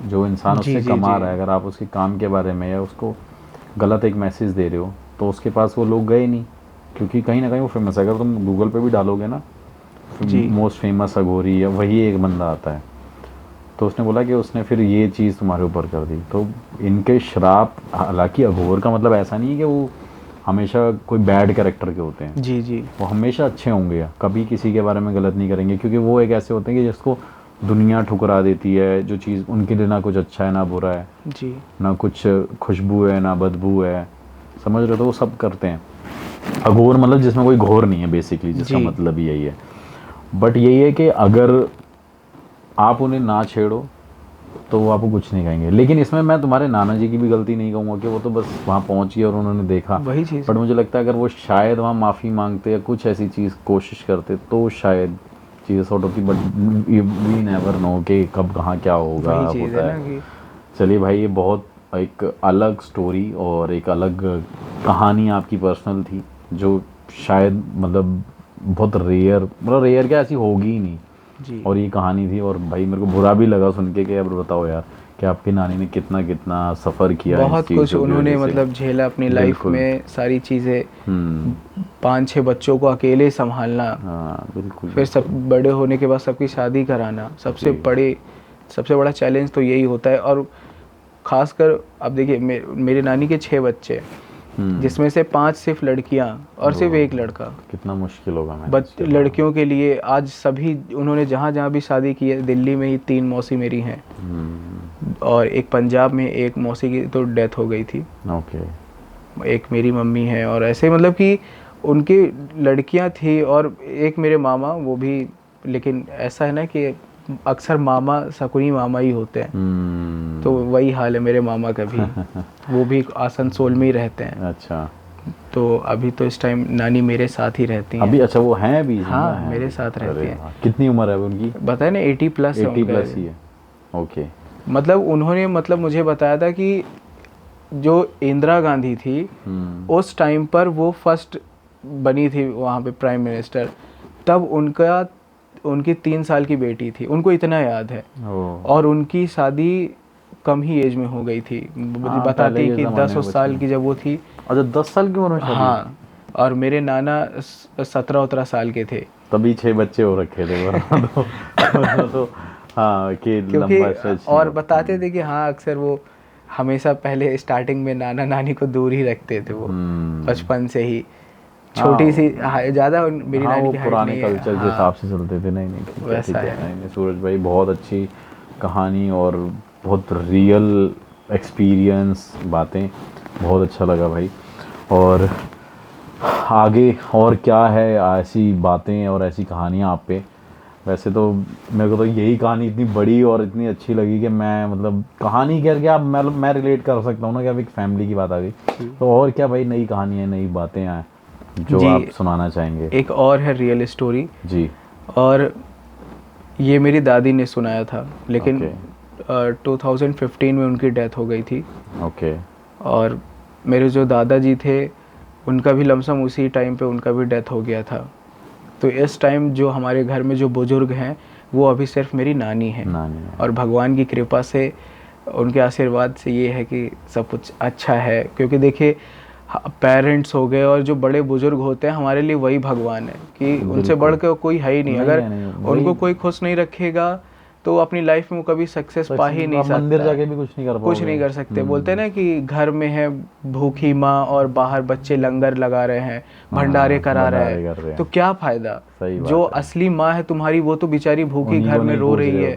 जो इंसान उससे कमा रहा है, अगर आप उसके काम के बारे में या उसको गलत एक मैसेज दे रहे हो तो उसके पास वो लोग गए नहीं, क्योंकि कहीं ना कहीं वो फेमस है। अगर तुम गूगल पे भी डालोगे ना मोस्ट फेमस अघोरी, या वही एक बंदा आता है। तो उसने बोला कि उसने फिर ये चीज़ तुम्हारे ऊपर कर दी। तो इनके श्राप, हालांकि अघोर का मतलब ऐसा नहीं है कि वो हमेशा कोई बैड कैरेक्टर के होते हैं। जी जी, वो हमेशा अच्छे होंगे, कभी किसी के बारे में गलत नहीं करेंगे, क्योंकि वो एक ऐसे होते हैं कि जिसको दुनिया ठुकरा देती है। जो चीज़ उनके लिए ना कुछ अच्छा है ना बुरा है जी, ना कुछ खुशबू है ना बदबू है, समझ रहे हो? तो वो सब करते हैं। अघोर मतलब जिसमें कोई घोर नहीं है बेसिकली, जिसका मतलब ही यही है। बट यही है कि अगर आप उन्हें ना छेड़ो तो वो आपको कुछ नहीं कहेंगे। लेकिन इसमें मैं तुम्हारे नाना जी की भी गलती नहीं कहूँगा कि वो तो बस वहाँ पहुँची और उन्होंने देखा वही चीज़। बट मुझे लगता है अगर वो शायद वहाँ माफ़ी मांगते या कुछ ऐसी चीज़ कोशिश करते तो शायद चीज़ें सॉर्ट होती। बट वी नेवर नो कि कब कहाँ क्या होगा होता है। चलिए भाई, ये बहुत एक अलग स्टोरी और एक अलग कहानी आपकी पर्सनल थी, जो शायद मतलब बहुत रेयर क्या ऐसी होगी ही नहीं जी। और ये कहानी थी। और भाई मेरे को बुरा भी लगा सुन के कि अब बताओ यार कि आपकी नानी ने कितना कितना सफ़र किया, बहुत कुछ उन्होंने मतलब झेला अपनी लाइफ में, सारी चीज़ें। 5-6 बच्चों को अकेले संभालना। हाँ बिल्कुल। फिर सब बड़े होने के बाद सबकी शादी कराना, सबसे बड़ा चैलेंज तो यही होता है। और ख़ासकर अब देखिए मेरे नानी के 6 बच्चे, जिसमें से 5 सिर्फ लड़कियां और सिर्फ 1 लड़का। कितना मुश्किल होगा लड़कियों के लिए। आज सभी उन्होंने जहाँ जहाँ भी शादी की है, दिल्ली में ही 3 मौसी मेरी हैं और एक पंजाब में, एक मौसी की तो डेथ हो गई थी। ओके। एक मेरी मम्मी है और ऐसे मतलब कि उनकी लड़कियां थी और एक मेरे मामा, वो भी। लेकिन ऐसा है ना कि अक्सर मामा शकुनी मामा ही होते हैं। तो वही हाल है मेरे मामा का भी। वो भी आसनसोल में ही रहते हैं। अच्छा, तो अभी तो इस टाइम नानी मेरे साथ ही रहती हैं अभी? अच्छा, वो हैं अभी जिंदा हाँ हैं? मेरे साथ रहती अरे हैं। वाह, कितनी उम्र है अभी उनकी? बताए ना 80 प्लस है 80 उनका। प्लस ही है। ओके। मतलब उन्होंने मतलब मुझे बताया था कि जो इंदिरा गांधी थी उस टाइम पर वो फर्स्ट बनी थी वहाँ पे प्राइम मिनिस्टर, तब उनकी 3 साल की बेटी थी, उनको इतना याद है। और उनकी शादी कम ही एज में हो गई थी। हाँ, पहले बताती के कि ज़माने 10 में साल की जब वो थी। अच्छा, 10 साल की उम्र में शादी? हाँ, और मेरे नाना 17-18 साल के थे। तभी 6 बच्चे हो रखे थे वो। तो हाँ, कि क्योंकि लंबा स्ट्रेच नहीं और हो। बताते थे कि हाँ अक्सर वो हमेशा पहले स्टार्टिंग में नाना नानी को दूर ही रखते थे वो, बचपन से ही। छोटी सी ज़्यादा मेरी हाँ, नानी वो की हाइट पुराने नहीं है। कल्चर के हिसाब से चलते थे। नहीं नहीं, ठीक है, ठीक वैसा है। है। नहीं नहीं सूरज भाई, बहुत अच्छी कहानी और बहुत रियल एक्सपीरियंस बातें, बहुत अच्छा लगा भाई। और आगे और क्या है ऐसी बातें और ऐसी कहानियाँ आप पे? वैसे तो मेरे को तो यही कहानी इतनी बड़ी और इतनी अच्छी लगी कि मैं मतलब कहानी करके आप मैं रिलेट कर सकता हूँ ना कि अब एक फैमिली की बात आ गई। तो और क्या भाई, नई कहानियाँ नई बातें हैं जो जी, आप सुनाना चाहेंगे? एक और है रियल स्टोरी। जी। और ये मेरी दादी ने सुनाया था, लेकिन ओके 2015 में उनकी डेथ हो गई थी। ओके। और मेरे जो दादाजी थे उनका भी लमसम उसी टाइम पे उनका भी डेथ हो गया था। तो इस टाइम जो हमारे घर में जो बुज़ुर्ग हैं वो अभी सिर्फ मेरी नानी है। और भगवान की कृपा से, उनके आशीर्वाद से ये है कि सब कुछ अच्छा है। क्योंकि देखिए पेरेंट्स हो गए और जो बड़े बुजुर्ग होते हैं हमारे लिए वही भगवान है, कि उनसे बढ़ के कोई है ही नहीं। अगर उनको कोई खुश नहीं रखेगा तो अपनी लाइफ में वो कभी सक्सेस पा ही नहीं सकता। मंदिर जाके भी कुछ नहीं कर पाओगे। कुछ नहीं कर सकते। बोलते हैं ना कि घर में है भूखी माँ और बाहर बच्चे लंगर लगा रहे हैं, भंडारे करा रहे हैं, तो क्या फायदा? जो असली माँ है तुम्हारी वो तो बेचारी भूखी घर में रो रही है।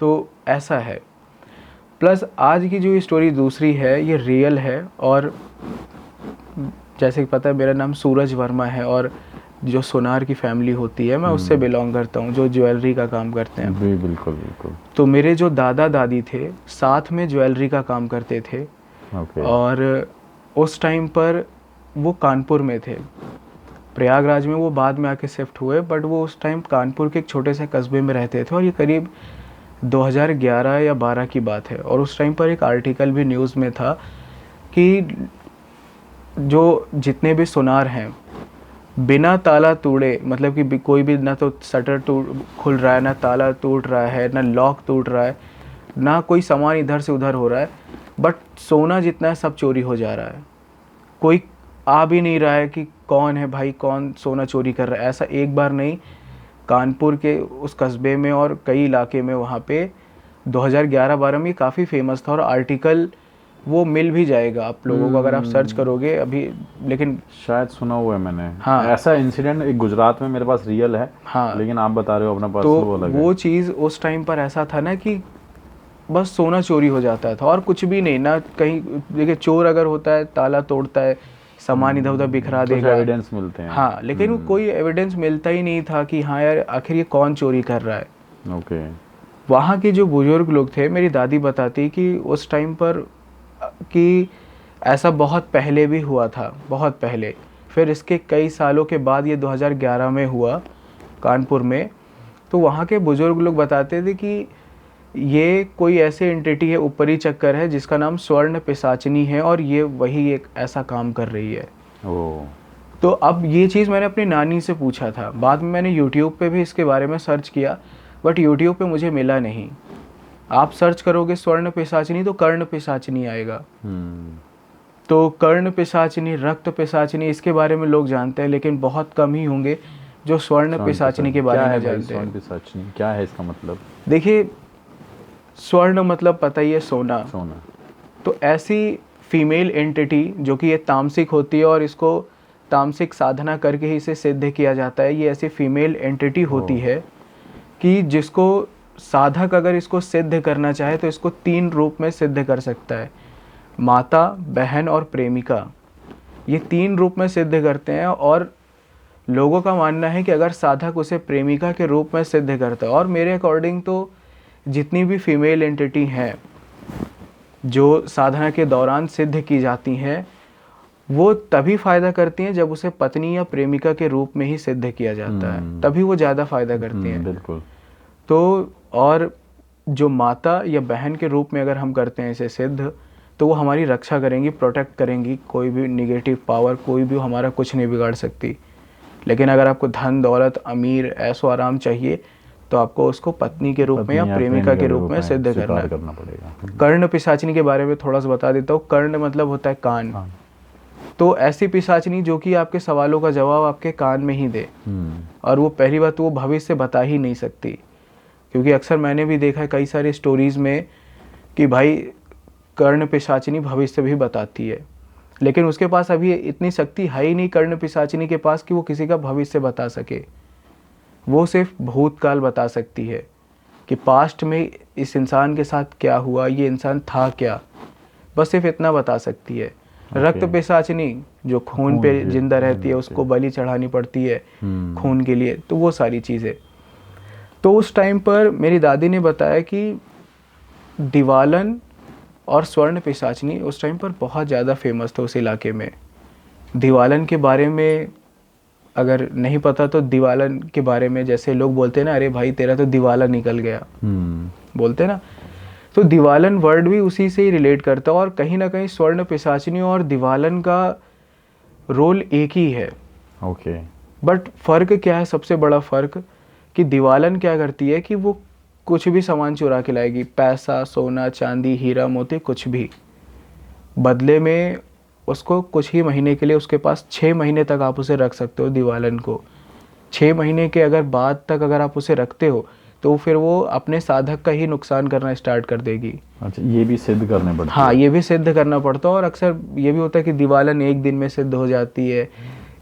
तो ऐसा है। प्लस आज की जो स्टोरी दूसरी है ये रियल है। और जैसे कि पता है मेरा नाम सूरज वर्मा है और जो सोनार की फैमिली होती है मैं उससे बिलोंग करता हूँ, जो ज्वेलरी का काम करते हैं। बिल्कुल बिल्कुल। तो मेरे जो दादा दादी थे साथ में ज्वेलरी का काम करते थे। और उस टाइम पर वो कानपुर में थे, प्रयागराज में वो बाद में आके शिफ्ट हुए, बट वो उस टाइम कानपुर के एक छोटे से कस्बे में रहते थे। और ये करीब 2011 या 12 की बात है। और उस टाइम पर एक आर्टिकल भी न्यूज़ में था कि जो जितने भी सोनार हैं बिना ताला तोड़े, मतलब कि कोई भी ना तो शटर खुल रहा है, ना ताला टूट रहा है, ना लॉक टूट रहा है, ना कोई सामान इधर से उधर हो रहा है, बट सोना जितना है सब चोरी हो जा रहा है। कोई आ भी नहीं रहा है कि कौन है भाई, कौन सोना चोरी कर रहा है। ऐसा एक बार नहीं, कानपुर के उस कस्बे में और कई इलाके में वहाँ पे 2011-12 में काफ़ी फेमस था। और आर्टिकल वो मिल भी जाएगा आप लोगों को अगर आप सर्च करोगे अभी, लेकिन शायद सुना हुआ है मैंने। हाँ, ऐसा इंसिडेंट एक गुजरात में मेरे पास रियल है। हाँ, लेकिन आप बता रहे हो अपना पर्सनल, तो वो अलग वो है। चीज़ उस टाइम पर ऐसा था ना कि बस सोना चोरी हो जाता था और कुछ भी नहीं। ना कहीं देखिए चोर अगर होता है ताला तोड़ता है, सामान इधर उधर बिखरा देगा, एविडेंस मिलते हैं। हाँ, लेकिन कोई एविडेंस मिलता ही नहीं था कि हाँ यार आखिर ये कौन चोरी कर रहा है। ओके। वहाँ के जो बुजुर्ग लोग थे, मेरी दादी बताती कि उस टाइम पर कि ऐसा बहुत पहले भी हुआ था, बहुत पहले। फिर इसके कई सालों के बाद ये 2011 में हुआ कानपुर में। तो वहाँ के बुजुर्ग लोग बताते थे कि ये कोई ऐसे एंटिटी है, ऊपरी चक्कर है जिसका नाम स्वर्ण पिशाचिनी है और ये वही एक ऐसा काम कर रही है। तो अब ये चीज़ मैंने अपनी नानी से पूछा था, बाद में मैंने यूट्यूब पे भी इसके बारे में सर्च किया, बट यूट्यूब पे मुझे मिला नहीं। आप सर्च करोगे स्वर्ण पिशाचिनी तो कर्ण पिशाचिनी आएगा। तो कर्ण पिशाचिनी, रक्त पिशाचिनी, इसके बारे में लोग जानते हैं, लेकिन बहुत कम ही होंगे जो स्वर्ण पिशाचिनी के बारे में जानते हैं। स्वर्ण पिशाचिनी क्या है इसका मतलब? देखिए स्वर्ण मतलब पता ही है सोना। तो ऐसी फीमेल एंटिटी जो कि ये तामसिक होती है और इसको तामसिक साधना करके ही इसे सिद्ध किया जाता है। ये ऐसी फीमेल एंटिटी होती है कि जिसको साधक अगर इसको सिद्ध करना चाहे तो इसको 3 रूप में सिद्ध कर सकता है। माता, बहन और प्रेमिका, ये 3 रूप में सिद्ध करते हैं। और लोगों का मानना है कि अगर साधक उसे प्रेमिका के रूप में सिद्ध करता है, और मेरे अकॉर्डिंग तो जितनी भी फीमेल एंटिटी हैं जो साधना के दौरान सिद्ध की जाती हैं, वो तभी फ़ायदा करती हैं जब उसे पत्नी या प्रेमिका के रूप में ही सिद्ध किया जाता है, तभी वो ज़्यादा फ़ायदा करती हैं। बिल्कुल। तो और जो माता या बहन के रूप में अगर हम करते हैं इसे सिद्ध, तो वो हमारी रक्षा करेंगी, प्रोटेक्ट करेंगी, कोई भी निगेटिव पावर कोई भी हमारा कुछ नहीं बिगाड़ सकती। लेकिन अगर आपको धन दौलत अमीर ऐशो आराम चाहिए, तो आपको उसको पत्नी के रूप में या प्रेमिका के रूप में सिद्ध करना पड़ेगा। कर्ण पिशाचिनी के बारे में थोड़ा सा बता देता हूँ। कर्ण मतलब होता है कान। तो ऐसी पिशाचिनी जो कि आपके सवालों का जवाब आपके कान में ही दे, और वो पहली बात वो भविष्य बता ही नहीं सकती, क्योंकि अक्सर मैंने भी देखा है कई सारी स्टोरीज में कि भाई कर्ण पिशाचिनी भविष्य भी बताती है, लेकिन उसके पास अभी इतनी शक्ति है ही नहीं कर्ण पिशाचिनी के पास कि वो किसी का भविष्य बता सके। वो सिर्फ भूतकाल बता सकती है कि पास्ट में इस इंसान के साथ क्या हुआ, ये इंसान था क्या, बस सिर्फ इतना बता सकती है। रक्त पिशाचिनी जो खून पे जिंदा रहती है, उसको बलि चढ़ानी पड़ती है खून के लिए, तो वो सारी चीज़ें। तो उस टाइम पर मेरी दादी ने बताया कि दिवालन और स्वर्ण पिशाचिनी उस टाइम पर बहुत ज़्यादा फेमस था उस इलाके में। दिवालन के बारे में अगर नहीं पता तो दिवालन के बारे में जैसे लोग बोलते हैं ना, अरे भाई तेरा तो दिवाला निकल गया, बोलते ना, तो दिवालन वर्ड भी उसी से ही रिलेट करता है। और कहीं ना कहीं स्वर्ण पिशाचिनी और दिवालन का रोल एक ही है। ओके। बट फ़र्क क्या है, सबसे बड़ा फ़र्क कि दिवालन क्या करती है कि वो कुछ भी सामान चुरा के लाएगी, पैसा सोना चांदी हीरा मोती कुछ भी, बदले में उसको कुछ ही महीने के लिए उसके पास 6 महीने तक आप उसे रख सकते हो दिवालन को। 6 महीने के अगर बाद तक अगर आप उसे रखते हो तो फिर वो अपने साधक का ही नुकसान करना स्टार्ट कर देगी। अच्छा, ये भी सिद्ध करने पड़ता है? हाँ, ये भी सिद्ध करना पड़ता है। और अक्सर ये भी होता है कि दिवालन एक दिन में सिद्ध हो जाती है,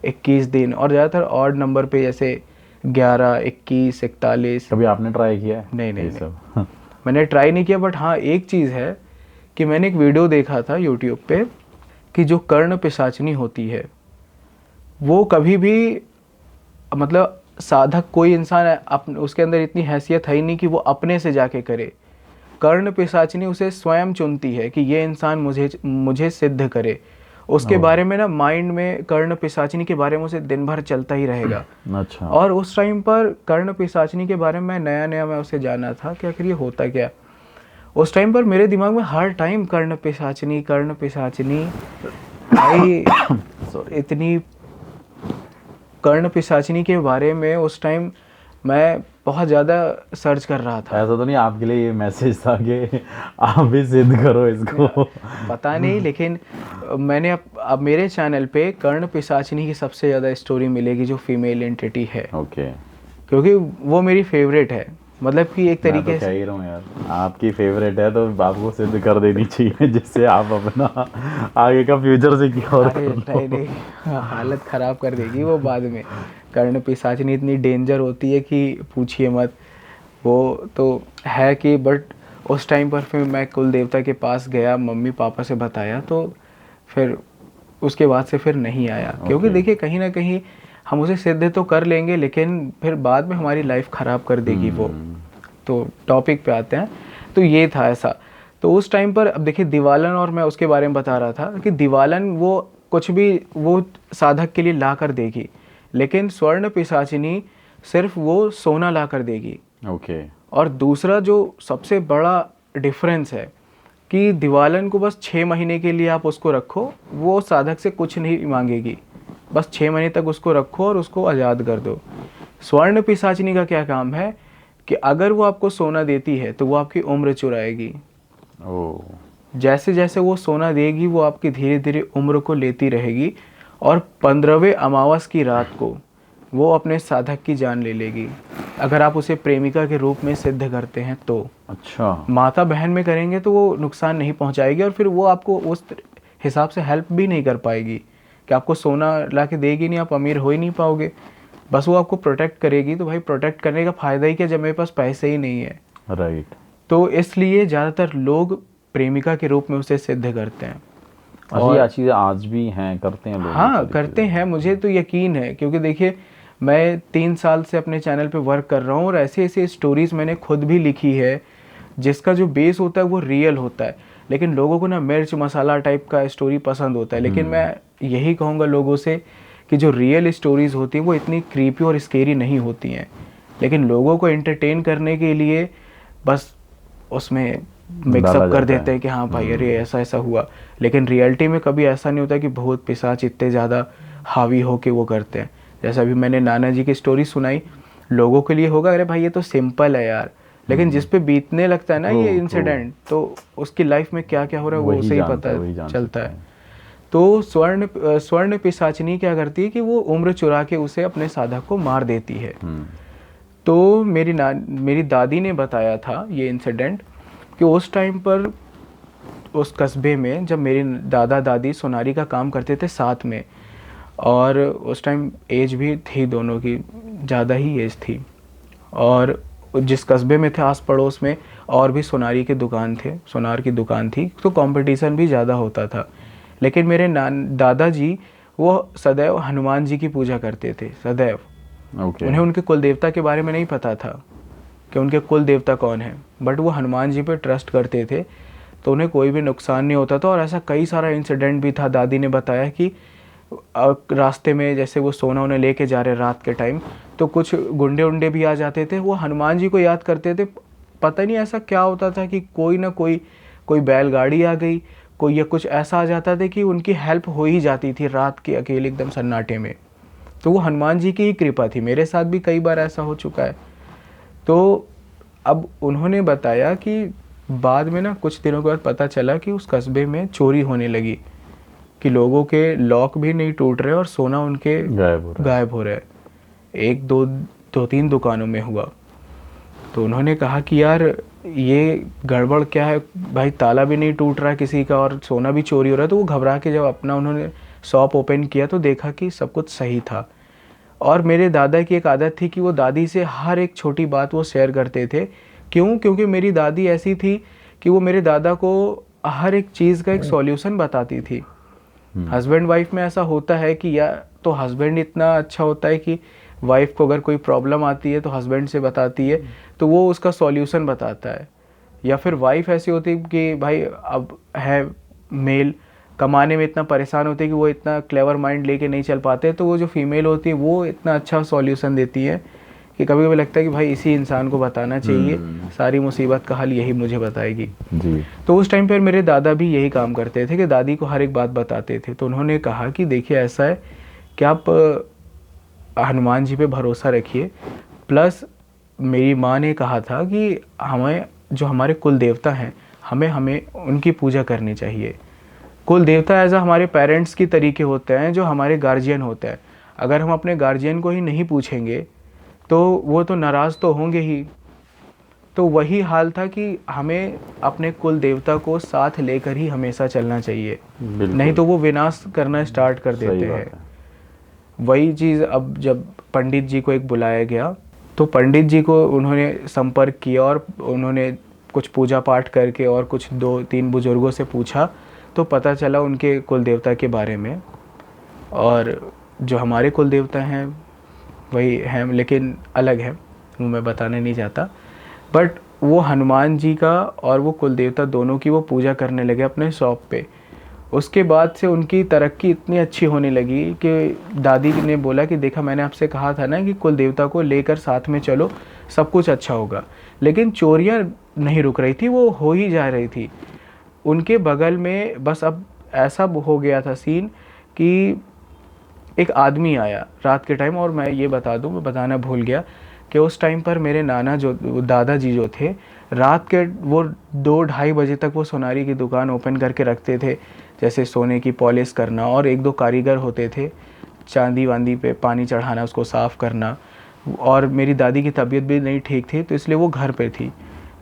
21 दिन, और ज़्यादातर ऑड नंबर पे जैसे 11, 21, 41। कभी आपने ट्राई किया है? नहीं सब मैंने ट्राई नहीं किया। बट हाँ, एक चीज़ है कि मैंने एक वीडियो देखा था यूट्यूब पे कि जो कर्ण पिशाचिनी होती है वो कभी भी, मतलब साधक कोई इंसान उसके अंदर इतनी हैसियत है ही नहीं कि वो अपने से जाके करे। कर्ण पिशाचिनी उसे स्वयं चुनती है कि ये इंसान मुझे सिद्ध करे। उसके बारे में ना माइंड में कर्ण पिशाचिनी के बारे में उसे दिन भर चलता ही रहेगा। अच्छा। और उस टाइम पर कर्ण पिशाचिनी के बारे में नया मैं उसे जाना था कि आखिर ये होता क्या। उस टाइम पर मेरे दिमाग में हर टाइम कर्ण पिशाचिनी भाई इतनी कर्ण पिशाचिनी के बारे में उस टाइम मैं बहुत ज़्यादा सर्च कर रहा था। ऐसा तो नहीं आपके लिए ये मैसेज था कि आप भी सिद्ध करो इसको? पता नहीं, लेकिन मैंने अब मेरे चैनल पे कर्ण पिशाचिनी की सबसे ज़्यादा स्टोरी मिलेगी जो फीमेल एंटिटी है। ओके। क्योंकि वो मेरी फेवरेट है, मतलब कि एक तरीके से। मैं तो कह ही रहा हूँ यार, आपकी फेवरेट है तो आपको सिद्ध कर देनी चाहिए जिससे आप अपना आगे का फ्यूचर सिक्योर कर लो। नहीं, हालत ख़राब कर देगी वो बाद में। कर्ण पिशाचिनी इतनी डेंजर होती है कि पूछिए मत। वो तो है कि बट उस टाइम पर फिर मैं कुल देवता के पास गया, मम्मी पापा से बताया, तो फिर उसके बाद से फिर नहीं आया। क्योंकि देखिए कहीं ना कहीं हम उसे सिद्ध तो कर लेंगे लेकिन फिर बाद में हमारी लाइफ ख़राब कर देगी वो। तो टॉपिक पे आते हैं। तो ये था ऐसा। तो उस टाइम पर अब देखिए दिवालन, और मैं उसके बारे में बता रहा था कि दिवालन वो कुछ भी वो साधक के लिए ला कर देगी, लेकिन स्वर्ण पिशाचिनी सिर्फ वो सोना ला कर देगी। ओके। और दूसरा जो सबसे बड़ा डिफरेंस है कि दिवालन को बस 6 महीने के लिए आप उसको रखो, वो साधक से कुछ नहीं मांगेगी, बस 6 महीने तक उसको रखो और उसको आज़ाद कर दो। स्वर्ण पिशाचिनी का क्या काम है कि अगर वो आपको सोना देती है तो वो आपकी उम्र चुराएगी। जैसे जैसे वो सोना देगी वो आपकी धीरे धीरे उम्र को लेती रहेगी, और 15वें अमावस की रात को वो अपने साधक की जान ले लेगी अगर आप उसे प्रेमिका के रूप में सिद्ध करते हैं तो। अच्छा। माता बहन में करेंगे तो वो नुकसान नहीं पहुंचाएगी, और फिर वो आपको उस हिसाब से हेल्प भी नहीं कर पाएगी कि आपको सोना ला के देगी नहीं, आप अमीर हो ही नहीं पाओगे। बस वो आपको प्रोटेक्ट करेगी। तो भाई प्रोटेक्ट करने का फ़ायदा ही क्या जब मेरे पास पैसे ही नहीं है। राइट। तो इसलिए ज़्यादातर लोग प्रेमिका के रूप में उसे सिद्ध करते हैं। और ये चीज़ें आज भी हैं, करते हैं लोग? हाँ करते हैं, मुझे तो यकीन है, क्योंकि देखिए मैं 3 साल से अपने चैनल पे वर्क कर रहा हूँ और ऐसे ऐसे स्टोरीज़ मैंने खुद भी लिखी है जिसका जो बेस होता है वो रियल होता है, लेकिन लोगों को ना मिर्च मसाला टाइप का स्टोरी पसंद होता है। लेकिन मैं यही कहूँगा लोगों से कि जो रियल स्टोरीज़ होती हैं वो इतनी क्रीपी और स्केरी नहीं होती हैं, लेकिन लोगों को एंटरटेन करने के लिए बस उसमें मिक्सअप कर देते हैं कि हाँ भाई अरे ऐसा ऐसा हुआ, लेकिन रियलिटी में कभी ऐसा नहीं होता कि भूत पिशाच इतने ज़्यादा हावी हो के वो करते हैं। जैसे अभी मैंने नाना जी की स्टोरी सुनाई, लोगों के लिए होगा अरे भाई ये तो सिंपल है यार, लेकिन जिस पे बीतने लगता है ना ये इंसिडेंट, तो उसकी लाइफ में क्या क्या हो रहा है वो उसे ही पता चलता है। तो स्वर्ण पिशाचिनी क्या करती है कि वो उम्र चुरा के उसे अपने साधक को मार देती है। तो मेरी दादी ने बताया था ये इंसिडेंट कि उस टाइम पर उस कस्बे में जब मेरे दादा दादी सोनारी का काम करते थे साथ में, और उस टाइम एज भी थी दोनों की, ज़्यादा ही एज थी, और जिस कस्बे में थे आस पड़ोस में और भी सोनारी के दुकान थे, सोनार की दुकान थी, तो कंपटीशन भी ज़्यादा होता था। लेकिन मेरे दादाजी वो सदैव हनुमान जी की पूजा करते थे, सदैव। उन्हें उनके कुल देवता के बारे में नहीं पता था कि उनके कुल देवता कौन है, बट वो हनुमान जी पे ट्रस्ट करते थे, तो उन्हें कोई भी नुकसान नहीं होता था। और ऐसा कई सारा इंसिडेंट भी था, दादी ने बताया कि रास्ते में जैसे वो सोना उन्हें लेके जा रहे रात के टाइम, तो कुछ गुंडे उंडे भी आ जाते थे, वो हनुमान जी को याद करते थे। पता नहीं ऐसा क्या होता था कि कोई ना कोई बैलगाड़ी आ गई, कोई या कुछ ऐसा आ जाता था कि उनकी हेल्प हो ही जाती थी रात के अकेले एकदम सन्नाटे में। तो वो हनुमान जी की ही कृपा थी, मेरे साथ भी कई बार ऐसा हो चुका है। तो अब उन्होंने बताया कि बाद में ना कुछ दिनों के बाद पता चला कि उस कस्बे में चोरी होने लगी, कि लोगों के लॉक भी नहीं टूट रहे और सोना उनके गायब हो रहा है। एक दो तीन दुकानों में हुआ। तो उन्होंने कहा कि यार ये गड़बड़ क्या है भाई, ताला भी नहीं टूट रहा है किसी का और सोना भी चोरी हो रहा है। तो वो घबरा के जब अपना उन्होंने शॉप ओपन किया तो देखा कि सब कुछ सही था। और मेरे दादा की एक आदत थी कि वो दादी से हर एक छोटी बात वो शेयर करते थे। क्यों? क्योंकि मेरी दादी ऐसी थी कि वो मेरे दादा को हर एक चीज़ का एक सॉल्यूशन बताती थी। हस्बैंड वाइफ में ऐसा होता है कि या तो हस्बैंड इतना अच्छा होता है कि वाइफ को अगर कोई प्रॉब्लम आती है तो हस्बैंड से बताती है, तो वो उसका सॉल्यूशन बताता है, या फिर वाइफ ऐसी होती है कि भाई अब है मेल कमाने में इतना परेशान होते हैं कि वो इतना क्लेवर माइंड लेके नहीं चल पाते, तो वो जो फीमेल होती है वो इतना अच्छा सॉल्यूशन देती है कि कभी कभी लगता है कि भाई इसी इंसान को बताना चाहिए, सारी मुसीबत का हल यही मुझे बताएगी जी। तो उस टाइम पर मेरे दादा भी यही काम करते थे कि दादी को हर एक बात बताते थे। तो उन्होंने कहा कि देखिए ऐसा है कि आप हनुमान जी पे भरोसा रखिए, प्लस मेरी माँ ने कहा था कि हमें जो हमारे कुल देवता हैं हमें उनकी पूजा करनी चाहिए। कुल देवता एज हमारे पेरेंट्स की तरीके होते हैं, जो हमारे गार्जियन होते हैं। अगर हम अपने गार्जियन को ही नहीं पूछेंगे तो वो तो नाराज़ तो होंगे ही। तो वही हाल था कि हमें अपने कुल देवता को साथ लेकर ही हमेशा चलना चाहिए, नहीं तो वो विनाश करना स्टार्ट कर देते हैं। वही चीज़ अब जब पंडित जी को एक बुलाया गया, तो पंडित जी को उन्होंने संपर्क किया और उन्होंने कुछ पूजा पाठ करके और कुछ 2-3 बुजुर्गों से पूछा, तो पता चला उनके कुल देवता के बारे में। और जो हमारे कुल देवता हैं वही हैं, लेकिन अलग है, वो मैं बताना नहीं चाहता। बट वो हनुमान जी का और वो कुल देवता दोनों की वो पूजा करने लगे अपने शॉप पे। उसके बाद से उनकी तरक्की इतनी अच्छी होने लगी कि दादी ने बोला कि देखा मैंने आपसे कहा था ना कि कुल देवता को लेकर साथ में चलो, सब कुछ अच्छा होगा। लेकिन चोरियां नहीं रुक रही थी, वो हो ही जा रही थी। उनके बगल में बस अब ऐसा हो गया था सीन कि एक आदमी आया रात के टाइम, और मैं ये बता दूं, मैं बताना भूल गया कि उस टाइम पर मेरे दादाजी जो थे, रात के वो 2-2:30 बजे तक वो सोनारी की दुकान ओपन करके रखते थे, जैसे सोने की पॉलिश करना, और 1-2 कारीगर होते थे, चांदी वांदी पे पानी चढ़ाना, उसको साफ़ करना। और मेरी दादी की तबीयत भी नहीं ठीक थी, तो इसलिए वो घर पे थी।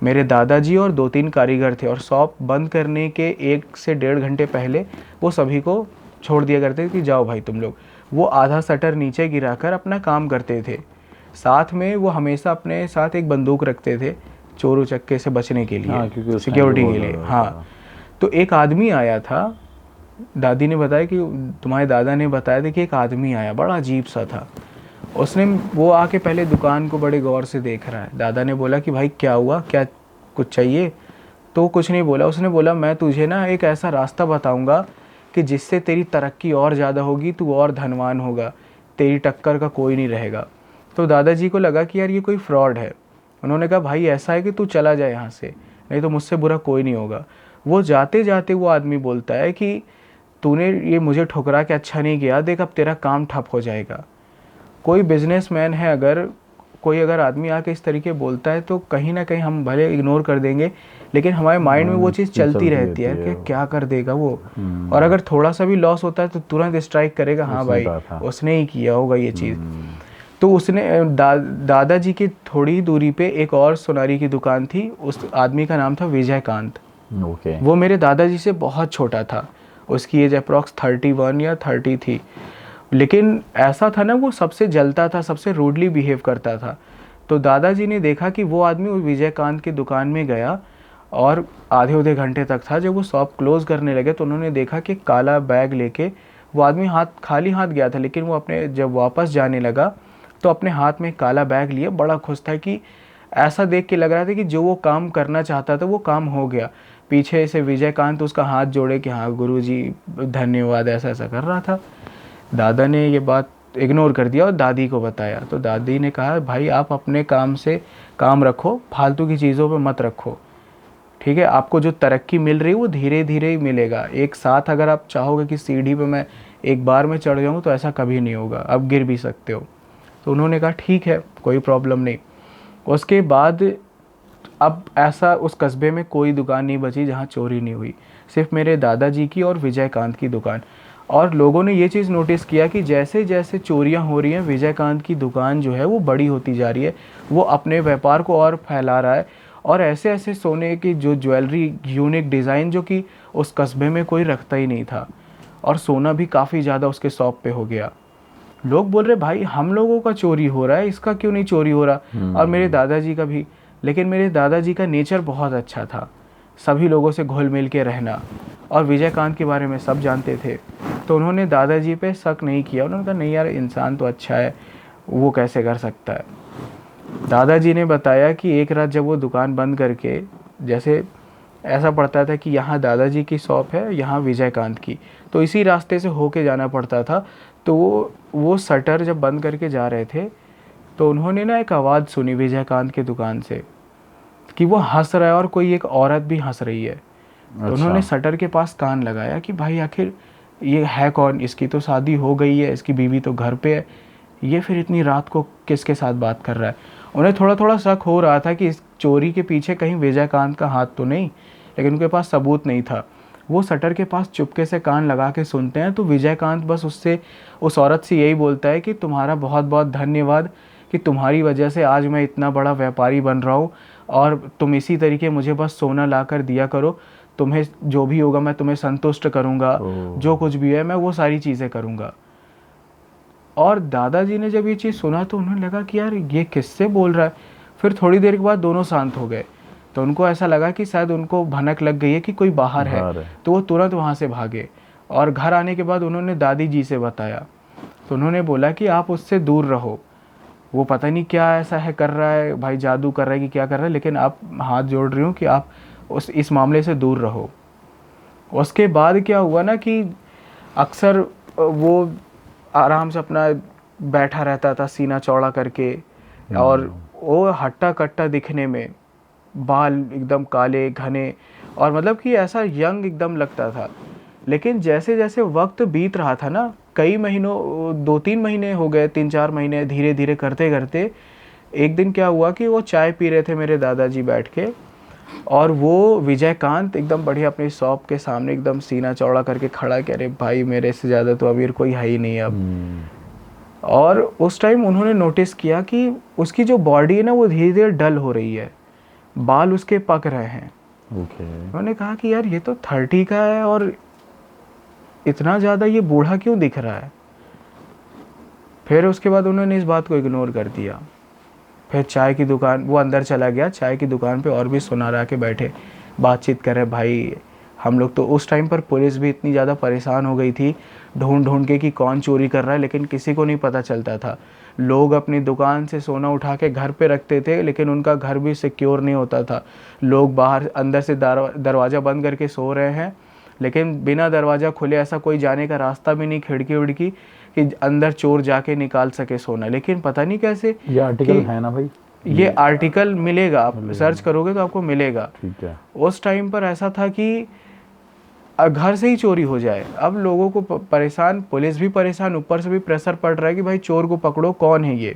मेरे दादाजी और 2-3 कारीगर थे, और शॉप बंद करने के 1 से 1.5 घंटे पहले वो सभी को छोड़ दिया करते कि जाओ भाई तुम लोग। वो आधा शटर नीचे गिराकर अपना काम करते थे। साथ में वो हमेशा अपने साथ एक बंदूक रखते थे, चोर उचक्के से बचने के लिए, सिक्योरिटी के लिए। हाँ, तो एक आदमी आया था दादी ने बताया कि तुम्हारे दादा ने बताया था कि एक आदमी आया, बड़ा अजीब सा था। उसने वो आके पहले दुकान को बड़े गौर से देख रहा है। दादा ने बोला कि भाई क्या हुआ, क्या कुछ चाहिए? तो कुछ नहीं बोला। उसने बोला मैं तुझे ना एक ऐसा रास्ता बताऊंगा कि जिससे तेरी तरक्की और ज़्यादा होगी, तू और धनवान होगा, तेरी टक्कर का कोई नहीं रहेगा। तो दादाजी को लगा कि यार ये कोई फ्रॉड है। उन्होंने कहा भाई ऐसा है कि तू चला जाए यहाँ से, नहीं तो मुझसे बुरा कोई नहीं होगा। वो जाते जाते वो आदमी बोलता है कि तूने ये मुझे ठुकरा के अच्छा नहीं किया, देख अब तेरा काम ठप हो जाएगा। कोई बिजनेसमैन है, अगर कोई अगर आदमी आके इस तरीके बोलता है तो कहीं ना कहीं हम भले इग्नोर कर देंगे, लेकिन हमारे माइंड में वो चीज़ चलती रहती है कि क्या कर देगा वो। और अगर थोड़ा सा भी लॉस होता है तो तुरंत स्ट्राइक करेगा, हाँ भाई उसने ही किया होगा ये चीज़। तो उसने दादाजी की थोड़ी ही दूरी पे एक और सुनारी की दुकान थी। उस आदमी का नाम था विजयकांत। वो मेरे दादाजी से बहुत छोटा था, उसकी एज अप्रॉक्स 31 या 30 थी। लेकिन ऐसा था ना, वो सबसे जलता था, सबसे रूडली बिहेव करता था। तो दादाजी ने देखा कि वो आदमी उस विजयकांत की दुकान में गया और आधे घंटे तक था। जब वो शॉप क्लोज करने लगे तो उन्होंने देखा कि काला बैग लेके वो आदमी खाली हाथ गया था, लेकिन वो अपने जब वापस जाने लगा तो अपने हाथ में काला बैग लिए बड़ा खुश था कि ऐसा देख के लग रहा था कि जो वो काम करना चाहता था वो काम हो गया। पीछे से विजयकांत उसका हाथ जोड़े कि हाँ गुरुजी धन्यवाद, ऐसा ऐसा कर रहा था। दादा ने ये बात इग्नोर कर दिया और दादी को बताया। तो दादी ने कहा भाई आप अपने काम से काम रखो, फालतू की चीज़ों पे मत रखो, ठीक है? आपको जो तरक्की मिल रही है वो धीरे धीरे ही मिलेगा। एक साथ अगर आप चाहोगे कि सीढ़ी पे मैं एक बार में चढ़ जाऊँ तो ऐसा कभी नहीं होगा, अब गिर भी सकते हो। तो उन्होंने कहा ठीक है, कोई प्रॉब्लम नहीं। उसके बाद अब ऐसा उस कस्बे में कोई दुकान नहीं बची जहाँ चोरी नहीं हुई, सिर्फ मेरे दादाजी की और विजयकांत की दुकान। और लोगों ने ये चीज़ नोटिस किया कि जैसे जैसे चोरियां हो रही हैं, विजयकांत की दुकान जो है वो बड़ी होती जा रही है, वो अपने व्यापार को और फैला रहा है। और ऐसे ऐसे सोने की जो ज्वेलरी, यूनिक डिज़ाइन जो कि उस कस्बे में कोई रखता ही नहीं था, और सोना भी काफ़ी ज़्यादा उसके शॉप पे हो गया। लोग बोल रहे भाई हम लोगों का चोरी हो रहा है, इसका क्यों नहीं चोरी हो रहा? और मेरे दादाजी का भी। लेकिन मेरे दादाजी का नेचर बहुत अच्छा था, सभी लोगों से घुल मिल के रहना, और विजयकांत के बारे में सब जानते थे। तो उन्होंने दादाजी पे शक नहीं किया। उन्होंने कहा नहीं यार, इंसान तो अच्छा है, वो कैसे कर सकता है। दादाजी ने बताया कि एक रात जब वो दुकान बंद करके, जैसे ऐसा पड़ता था कि यहाँ दादाजी की शॉप है, यहाँ विजयकांत की, तो इसी रास्ते से होके जाना पड़ता था। तो वो शटर जब बंद करके जा रहे थे तो उन्होंने ना एक आवाज़ सुनी विजयकांत की दुकान से कि वो हंस रहा है और कोई एक औरत भी हंस रही है। तो उन्होंने शटर के पास कान लगाया कि भाई आखिर ये है कौन, इसकी तो शादी हो गई है, इसकी बीवी तो घर पे है, ये फिर इतनी रात को किसके साथ बात कर रहा है। उन्हें थोड़ा थोड़ा शक हो रहा था कि इस चोरी के पीछे कहीं विजयकांत का हाथ तो नहीं, लेकिन उनके पास सबूत नहीं था। वो शटर के पास चुपके से कान लगा के सुनते हैं। तो विजयकांत बस उस औरत से यही बोलता है कि तुम्हारा बहुत बहुत धन्यवाद, कि तुम्हारी वजह से आज मैं इतना बड़ा व्यापारी बन रहा हूँ, और तुम इसी तरीके मुझे बस सोना ला कर दिया करो, तुम्हें जो भी होगा मैं तुम्हें संतुष्ट करूँगा, जो कुछ भी है मैं वो सारी चीज़ें करूँगा। और दादाजी ने जब ये चीज़ सुना तो उन्हें लगा कि यार ये किससे बोल रहा है। फिर थोड़ी देर के बाद दोनों शांत हो गए। तो उनको ऐसा लगा कि शायद उनको भनक लग गई है कि कोई बाहर है। तो वो तुरंत वहाँ से भागे, और घर आने के बाद उन्होंने दादी जी से बताया। तो उन्होंने बोला कि आप उससे दूर रहो, वो पता नहीं क्या ऐसा है कर रहा है, भाई जादू कर रहा है कि क्या कर रहा है, लेकिन आप हाथ जोड़ रही हूँ कि आप इस मामले से दूर रहो। उसके बाद क्या हुआ ना कि अक्सर वो आराम से अपना बैठा रहता था सीना चौड़ा करके, और वो हट्टा कट्टा दिखने में, बाल एकदम काले घने, और मतलब कि ऐसा यंग एकदम लगता था। लेकिन जैसे जैसे वक्त बीत रहा था ना, कई महीनों 2-3 महीने हो गए, 3-4 महीने, धीरे धीरे करते करते एक दिन क्या हुआ कि वो चाय पी रहे थे मेरे दादाजी बैठ के, और वो विजयकांत एकदम बढ़िया अपनी शॉप के सामने एकदम सीना चौड़ा करके खड़ा, कि अरे भाई मेरे से ज़्यादा तो अमीर कोई है ही नहीं अब। और उस टाइम उन्होंने नोटिस किया कि उसकी जो बॉडी है ना वो धीरे धीरे डल हो रही है, बाल उसके पक रहे हैं। उन्होंने कहा कि यार ये तो 30 का है और इतना ज़्यादा ये बूढ़ा क्यों दिख रहा है। फिर उसके बाद उन्होंने इस बात को इग्नोर कर दिया। फिर चाय की दुकान, वो अंदर चला गया, चाय की दुकान पे और भी सुनार आके बैठे, बातचीत कर रहे, भाई हम लोग तो उस टाइम पर पुलिस भी इतनी ज़्यादा परेशान हो गई थी ढूंढ ढूंढ के कि कौन चोरी कर रहा है, लेकिन किसी को नहीं पता चलता था। लोग अपनी दुकान से सोना उठा के घर पे रखते थे, लेकिन उनका घर भी सिक्योर नहीं होता था। लोग बाहर अंदर से दरवाज़ा बंद करके सो रहे हैं, लेकिन बिना दरवाज़ा खुले ऐसा कोई जाने का रास्ता भी नहीं, खिड़की उड़की, कि अंदर चोर जाके निकाल सके सोना। लेकिन पता नहीं कैसे ये आर्टिकल है ना भाई, ये आर्टिकल मिलेगा, आप सर्च करोगे तो आपको मिलेगा। ठीक है। उस टाइम पर ऐसा था कि घर से ही चोरी हो जाए। अब लोगों को परेशान, पुलिस भी परेशान, ऊपर से भी प्रेशर पड़ रहा है कि भाई चोर को पकड़ो, कौन है ये।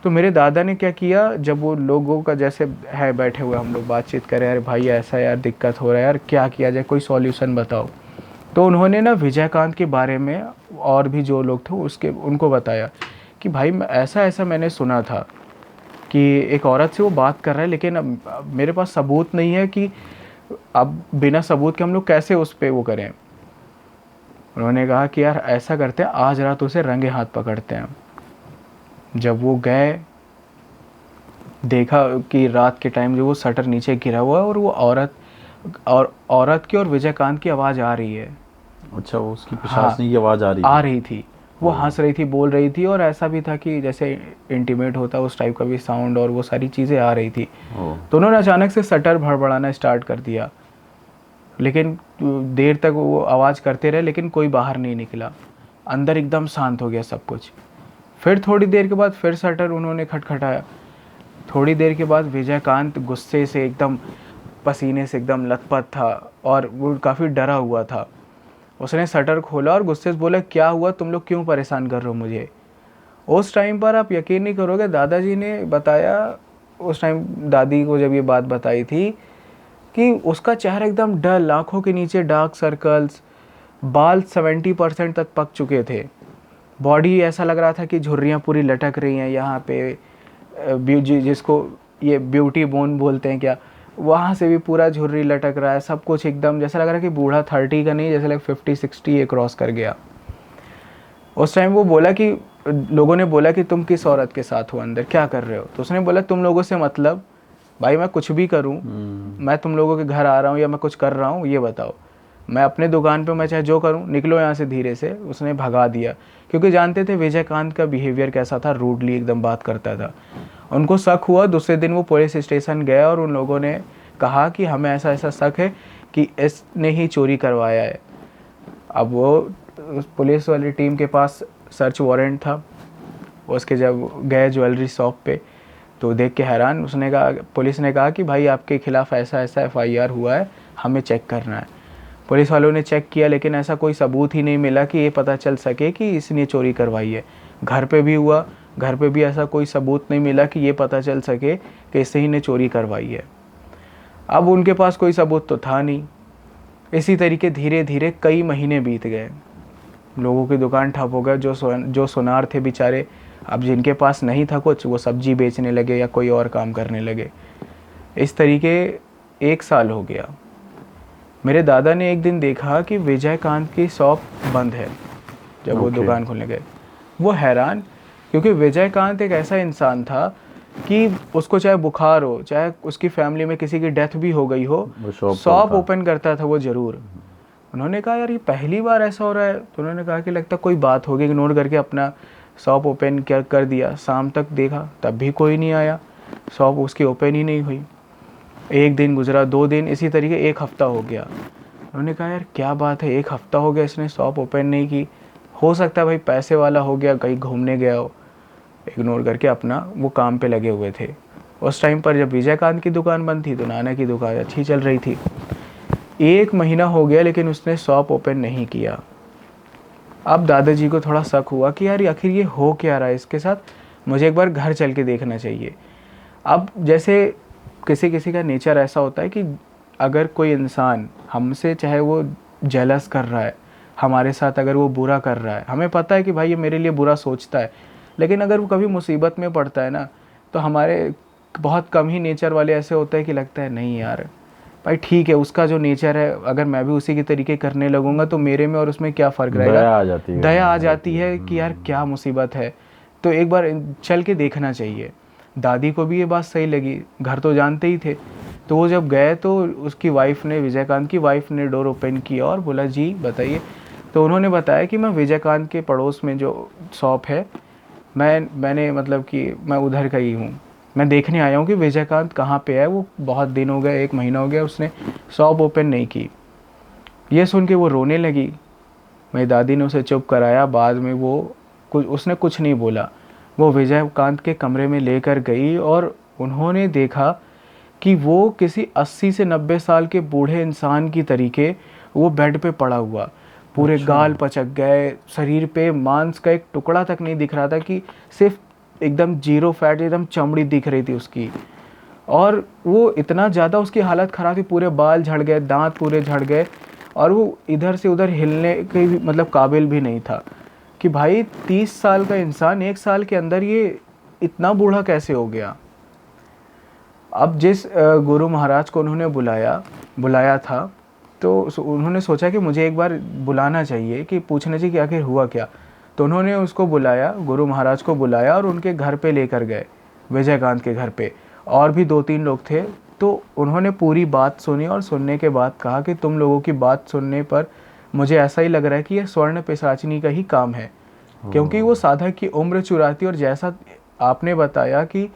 तो मेरे दादा ने क्या किया, जब वो लोगों का जैसे है बैठे हुए हम लोग बातचीत करें, यार भाई ऐसा यार दिक्कत हो रहा है यार, क्या किया जाए, कोई सॉल्यूशन बताओ। तो उन्होंने ना विजयकांत के बारे में और भी जो लोग थे उसके उनको बताया कि भाई ऐसा ऐसा मैंने सुना था कि एक औरत से वो बात कर रहा है, लेकिन अब मेरे पास सबूत नहीं है कि अब बिना सबूत के हम लोग कैसे उस पर वो करें। उन्होंने कहा कि यार ऐसा करते हैं, आज रात उसे रंगे हाथ पकड़ते हैं। जब वो गए, देखा कि रात के टाइम जो वो शटर नीचे गिरा हुआ है और वो औरत की और विजयकांत की आवाज़ आ रही है। अच्छा, वो उसकी प्रशासनिक की आवाज़ आ रही थी। वो हंस रही थी, बोल रही थी, और ऐसा भी था कि जैसे इंटीमेट होता उस टाइप का भी साउंड, और वो सारी चीज़ें आ रही थी। तो उन्होंने अचानक से शटर भड़बड़ाना स्टार्ट कर दिया, लेकिन देर तक वो आवाज़ करते रहे, लेकिन कोई बाहर नहीं निकला। अंदर एकदम शांत हो गया सब कुछ। फिर थोड़ी देर के बाद फिर शटर उन्होंने खटखटाया। थोड़ी देर के बाद विजयकांत गुस्से से एकदम, पसीने से एकदम लथपथ था और वो काफ़ी डरा हुआ था। उसने शटर खोला और गुस्से से बोला, क्या हुआ, तुम लोग क्यों परेशान कर रहे हो मुझे। उस टाइम पर आप यकीन नहीं करोगे, दादाजी ने बताया, उस टाइम दादी को जब ये बात बताई थी कि उसका चेहरा एकदम डल, आँखों के नीचे डार्क सर्कल्स, बाल 70% तक पक चुके थे, बॉडी ऐसा लग रहा था कि झुर्रियाँ पूरी लटक रही हैं यहाँ पे, जिसको ये ब्यूटी बोन बोलते हैं क्या, वहाँ से भी पूरा झुर्री लटक रहा है, सब कुछ एकदम जैसा लग रहा है कि बूढ़ा 30 का नहीं, जैसे लग 50-60 ये क्रॉस कर गया। उस टाइम वो बोला कि लोगों ने बोला कि तुम किस औरत के साथ हो, अंदर क्या कर रहे हो। तो उसने बोला, तुम लोगों से मतलब, भाई मैं कुछ भी करूं, मैं तुम लोगों के घर आ रहा हूं या मैं कुछ कर रहा हूं, ये बताओ। मैं अपने दुकान पे, मैं चाहे जो करूं, निकलो यहाँ से धीरे से। उसने भगा दिया, क्योंकि जानते थे विजयकांत का बिहेवियर कैसा था, रूडली एकदम बात करता था। उनको शक हुआ, दूसरे दिन वो पुलिस स्टेशन गया और उन लोगों ने कहा कि हमें ऐसा ऐसा शक है कि इसने ही चोरी करवाया है। अब वो पुलिस वाली टीम के पास सर्च वारंट था। उसके जब गए ज्वेलरी शॉप पे तो देख के हैरान, उसने कहा, पुलिस ने कहा कि भाई आपके खिलाफ़ ऐसा ऐसा FIR हुआ है, हमें चेक करना है। पुलिस वालों ने चेक किया, लेकिन ऐसा कोई सबूत ही नहीं मिला कि ये पता चल सके कि इसने चोरी करवाई है। घर पे भी हुआ, घर पे भी ऐसा कोई सबूत नहीं मिला कि ये पता चल सके कि इससे ही ने चोरी करवाई है। अब उनके पास कोई सबूत तो था नहीं। इसी तरीके धीरे धीरे कई महीने बीत गए, लोगों की दुकान ठप हो गए। जो सुनार थे बेचारे, अब जिनके पास नहीं था कुछ, वो सब्जी बेचने लगे या कोई और काम करने लगे। इस तरीके 1 साल हो गया। मेरे दादा ने एक दिन देखा कि विजयकांत की शॉप बंद है। जब वो दुकान खोलने गए, वो हैरान, क्योंकि विजयकांत एक ऐसा इंसान था कि उसको चाहे बुखार हो, चाहे उसकी फैमिली में किसी की डेथ भी हो गई हो, शॉप ओपन करता था वो ज़रूर। उन्होंने कहा, यार ये पहली बार ऐसा हो रहा है। तो उन्होंने कहा कि लगता कोई बात होगी, इग्नोर करके अपना शॉप ओपन कर दिया। शाम तक देखा, तब भी कोई नहीं आया, शॉप उसकी ओपन ही नहीं हुई। 1 दिन गुजरा, 2 दिन, इसी तरीके 1 हफ्ता हो गया। उन्होंने कहा, यार क्या बात है, 1 हफ्ता हो गया इसने शॉप ओपन नहीं की, हो सकता है भाई पैसे वाला हो गया, कहीं घूमने गया हो। इग्नोर करके अपना वो काम पे लगे हुए थे। उस टाइम पर जब विजयकांत की दुकान बंद थी तो नाना की दुकान अच्छी चल रही थी। 1 महीना हो गया, लेकिन उसने शॉप ओपन नहीं किया। अब दादाजी को थोड़ा शक हुआ कि यार आखिर ये हो क्या रहा है इसके साथ, मुझे एक बार घर चल के देखना चाहिए। अब जैसे किसी किसी का नेचर ऐसा होता है कि अगर कोई इंसान हमसे, चाहे वो जेलस कर रहा है, हमारे साथ अगर वो बुरा कर रहा है, हमें पता है कि भाई ये मेरे लिए बुरा सोचता है, लेकिन अगर वो कभी मुसीबत में पड़ता है ना, तो हमारे बहुत कम ही नेचर वाले ऐसे होते हैं कि लगता है नहीं यार भाई ठीक है, उसका जो नेचर है, अगर मैं भी उसी की तरीके करने लगूंगा तो मेरे में और उसमें क्या फ़र्क रहेगा। दया आ जाती है कि यार क्या मुसीबत है, तो एक बार चल के देखना चाहिए। दादी को भी ये बात सही लगी, घर तो जानते ही थे। तो वो जब गए तो उसकी वाइफ ने, विजयकांत की वाइफ ने डोर ओपन किया और बोला जी बताइए। तो उन्होंने बताया कि मैं विजयकांत के पड़ोस में जो शॉप है, मैंने मतलब कि मैं उधर का ही हूँ, मैं देखने आया हूँ कि विजयकांत कहाँ पे है। वो बहुत दिन हो गए, 1 महीना हो गया उसने शॉप ओपन नहीं की। ये सुन के वो रोने लगी। मेरी दादी ने उसे चुप कराया। बाद में वो उसने कुछ नहीं बोला। वो विजयकांत के कमरे में लेकर गई और उन्होंने देखा कि वो किसी 80 से 90 साल के बूढ़े इंसान की तरीके वो बेड पे पड़ा हुआ, पूरे अच्छा। गाल पचक गए, शरीर पे मांस का एक टुकड़ा तक नहीं दिख रहा था, कि सिर्फ एकदम जीरो फैट, एकदम चमड़ी दिख रही थी उसकी। और वो इतना ज़्यादा उसकी हालत ख़राब थी, पूरे बाल झड़ गए, दांत पूरे झड़ गए, और वो इधर से उधर हिलने के भी मतलब काबिल भी नहीं था। कि भाई 30 साल का इंसान 1 साल के अंदर ये इतना बूढ़ा कैसे हो गया। अब जिस गुरु महाराज को उन्होंने बुलाया था, तो उन्होंने सोचा कि मुझे एक बार बुलाना चाहिए, कि पूछना चाहिए कि आखिर हुआ क्या। तो उन्होंने उसको बुलाया, गुरु महाराज को बुलाया और उनके घर पे लेकर गए, विजयकांत के घर पे। और भी 2-3 लोग थे। तो उन्होंने पूरी बात सुनी और सुनने के बाद कहा कि तुम लोगों की बात सुनने पर मुझे ऐसा ही लग रहा है कि यह स्वर्ण पिशाचिनी का ही काम है, क्योंकि वो साधक की उम्र चुराती, और जैसा आपने बताया कि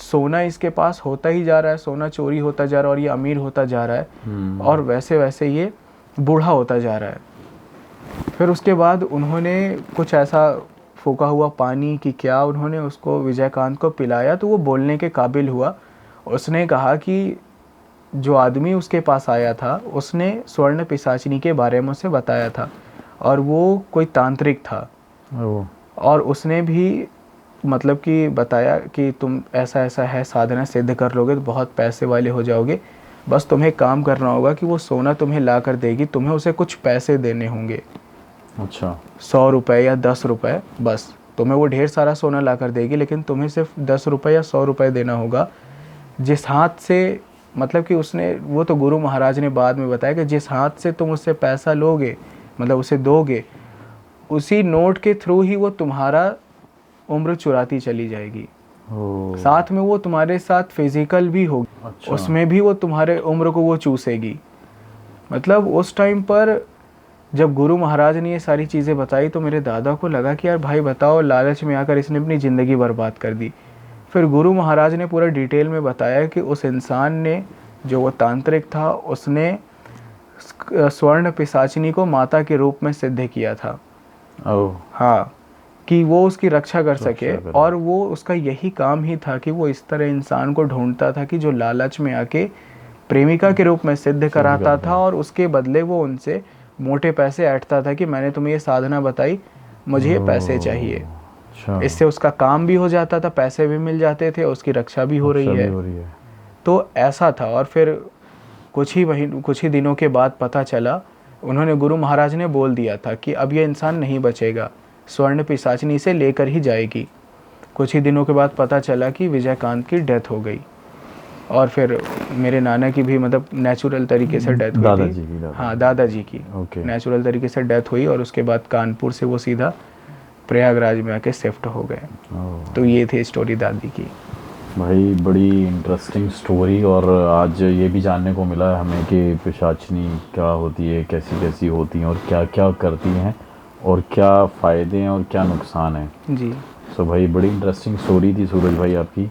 सोना इसके पास होता ही जा रहा है, सोना चोरी होता जा रहा है और ये अमीर होता जा रहा है, और वैसे वैसे ये बूढ़ा होता जा रहा है। फिर उसके बाद उन्होंने कुछ ऐसा फूका हुआ पानी की क्या, उन्होंने उसको विजयकांत को पिलाया, तो वो बोलने के काबिल हुआ। उसने कहा कि जो आदमी उसके पास आया था उसने स्वर्ण पिशाचिनी के बारे में उसे बताया था, और वो कोई तांत्रिक था। और उसने भी मतलब कि बताया कि तुम ऐसा ऐसा है, साधना सिद्ध कर लोगे तो बहुत पैसे वाले हो जाओगे, बस तुम्हें काम करना होगा कि वो सोना तुम्हें ला कर देगी, तुम्हें उसे कुछ पैसे देने होंगे। अच्छा। 100 रुपये या 10 रुपये, बस तुम्हें वो ढेर सारा सोना ला कर देगी, लेकिन तुम्हें सिर्फ 10 रुपये या 100 रुपये देना होगा। जिस हाथ से, मतलब कि उसने, वो तो गुरु महाराज ने बाद में बताया कि जिस हाथ से तुम उससे पैसा लोगे, मतलब उसे दोगे, उसी नोट के थ्रू ही वो तुम्हारा उम्र चुराती चली जाएगी। साथ में वो तुम्हारे साथ फिजिकल भी होगी। अच्छा। उसमें भी वो तुम्हारे उम्र को वो चूसेगी। मतलब उस टाइम पर जब गुरु महाराज ने ये सारी चीज़ें बताई तो मेरे दादा को लगा कि यार भाई बताओ, लालच में आकर इसने अपनी ज़िंदगी बर्बाद कर दी। फिर गुरु महाराज ने पूरा डिटेल में बताया कि उस इंसान ने, जो वो तांत्रिक था, उसने स्वर्ण पिशाचिनी को माता के रूप में सिद्ध किया था। हाँ, कि वो उसकी रक्षा कर सके। और वो उसका यही काम ही था कि वो इस तरह इंसान को ढूंढता था कि जो लालच में आके प्रेमिका के रूप में सिद्ध कराता था, और उसके बदले वो उनसे मोटे पैसे ऐंठता था कि मैंने तुम्हें ये साधना बताई, मुझे ये पैसे चाहिए। इससे उसका काम भी हो जाता था, पैसे भी मिल जाते थे, उसकी रक्षा भी हो रही है। तो ऐसा था। और फिर कुछ ही दिनों के बाद पता चला, उन्होंने, गुरु महाराज ने बोल दिया था कि अब ये इंसान नहीं बचेगा, स्वर्ण पिशाचिनी से लेकर ही जाएगी। कुछ ही दिनों के बाद पता चला कि विजयकांत की डेथ हो गई। और फिर मेरे नाना की भी मतलब नेचुरल तरीके से डेथ हुई थी। हाँ, दादाजी की नेचुरल तरीके से डेथ हुई, और उसके बाद कानपुर से वो सीधा प्रयागराज में आके शिफ्ट हो गए। तो ये थी स्टोरी दादी की। भाई बड़ी इंटरेस्टिंग स्टोरी। और आज ये भी जानने को मिला है हमें कि पिशाचिनी क्या होती है, कैसी कैसी होती हैं और क्या क्या करती हैं, और क्या फ़ायदे हैं और क्या नुकसान है जी। सो भाई बड़ी इंटरेस्टिंग स्टोरी थी सूरज भाई आपकी।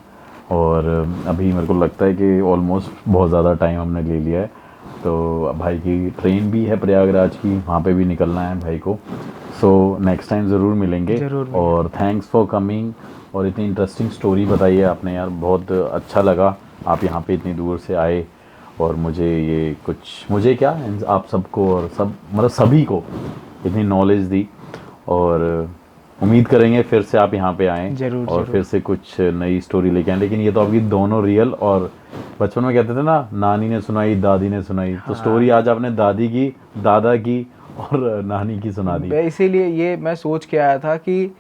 और अभी मेरे को लगता है कि ऑलमोस्ट बहुत ज़्यादा टाइम हमने ले लिया है, तो भाई की ट्रेन भी है प्रयागराज की, वहाँ पे भी निकलना है भाई को। सो नेक्स्ट टाइम ज़रूर मिलेंगे। और थैंक्स फॉर कमिंग, और इतनी इंटरेस्टिंग स्टोरी बताई है आपने यार, बहुत अच्छा लगा आप यहाँ पे इतनी दूर से आए, और मुझे क्या आप सबको और मतलब सभी को इतनी नॉलेज दी। और उम्मीद करेंगे फिर से आप यहाँ पे आएँ और फिर से कुछ नई स्टोरी लेके आएँ। लेकिन ये तो आपकी दोनों रियल, और बचपन में कहते थे ना, नानी ने सुनाई, दादी ने सुनाई। हाँ। तो स्टोरी आज आपने दादी की, दादा की और नानी की सुना दी। इसीलिए ये मैं सोच के आया था कि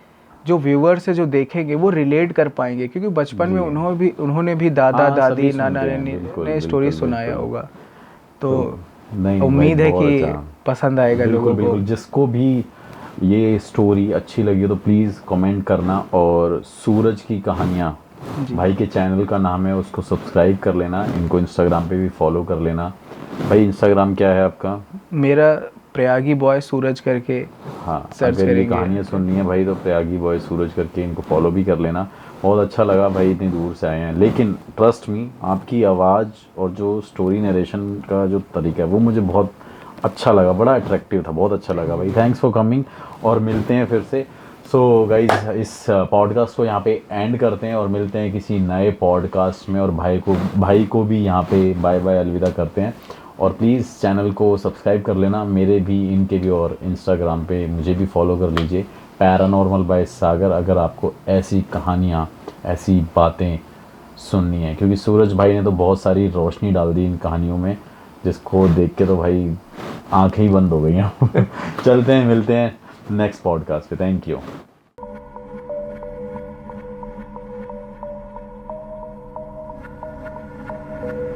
जो व्यूअर्स है, जो देखेंगे, वो रिलेट कर पाएंगे, क्योंकि बचपन में उन्होंने भी दादा दादी नाना ने स्टोरी सुनाया होगा। तो उम्मीद है कि पसंद आएगा लोगों को। जिसको भी ये स्टोरी अच्छी लगी तो प्लीज़ कमेंट करना, और सूरज की कहानियाँ जी। भाई के चैनल का नाम है, उसको सब्सक्राइब कर लेना, इनको इंस्टाग्राम पे भी फॉलो कर लेना। भाई इंस्टाग्राम क्या है आपका? मेरा प्रयागी बॉय सूरज करके हाँ, सर्च अगर ये करेंगे। कहानियाँ सुननी है भाई तो प्रयागी बॉय सूरज करके इनको फॉलो भी कर लेना। बहुत अच्छा लगा भाई, इतनी दूर से आए हैं, लेकिन ट्रस्ट मी आपकी आवाज़ और जो स्टोरी नरेशन का जो तरीका है वो मुझे बहुत अच्छा लगा, बड़ा अट्रैक्टिव था, बहुत अच्छा लगा भाई। थैंक्स फॉर कमिंग, और मिलते हैं फिर से। सो गाइज इस पॉडकास्ट को यहाँ पे एंड करते हैं और मिलते हैं किसी नए पॉडकास्ट में, और भाई को भी यहाँ पे बाय बाय अलविदा करते हैं। और प्लीज़ चैनल को सब्सक्राइब कर लेना, मेरे भी इनके भी, और इंस्टाग्राम पे मुझे भी फॉलो कर लीजिए, पैरानॉर्मल बाय सागर, अगर आपको ऐसी कहानियाँ, ऐसी बातें सुननी है, क्योंकि सूरज भाई ने तो बहुत सारी रोशनी डाल दी इन कहानियों में, जिसको देख के तो भाई आंखें ही बंद हो गई हैं। चलते हैं, मिलते हैं नेक्स्ट पॉडकास्ट पे। Thank you.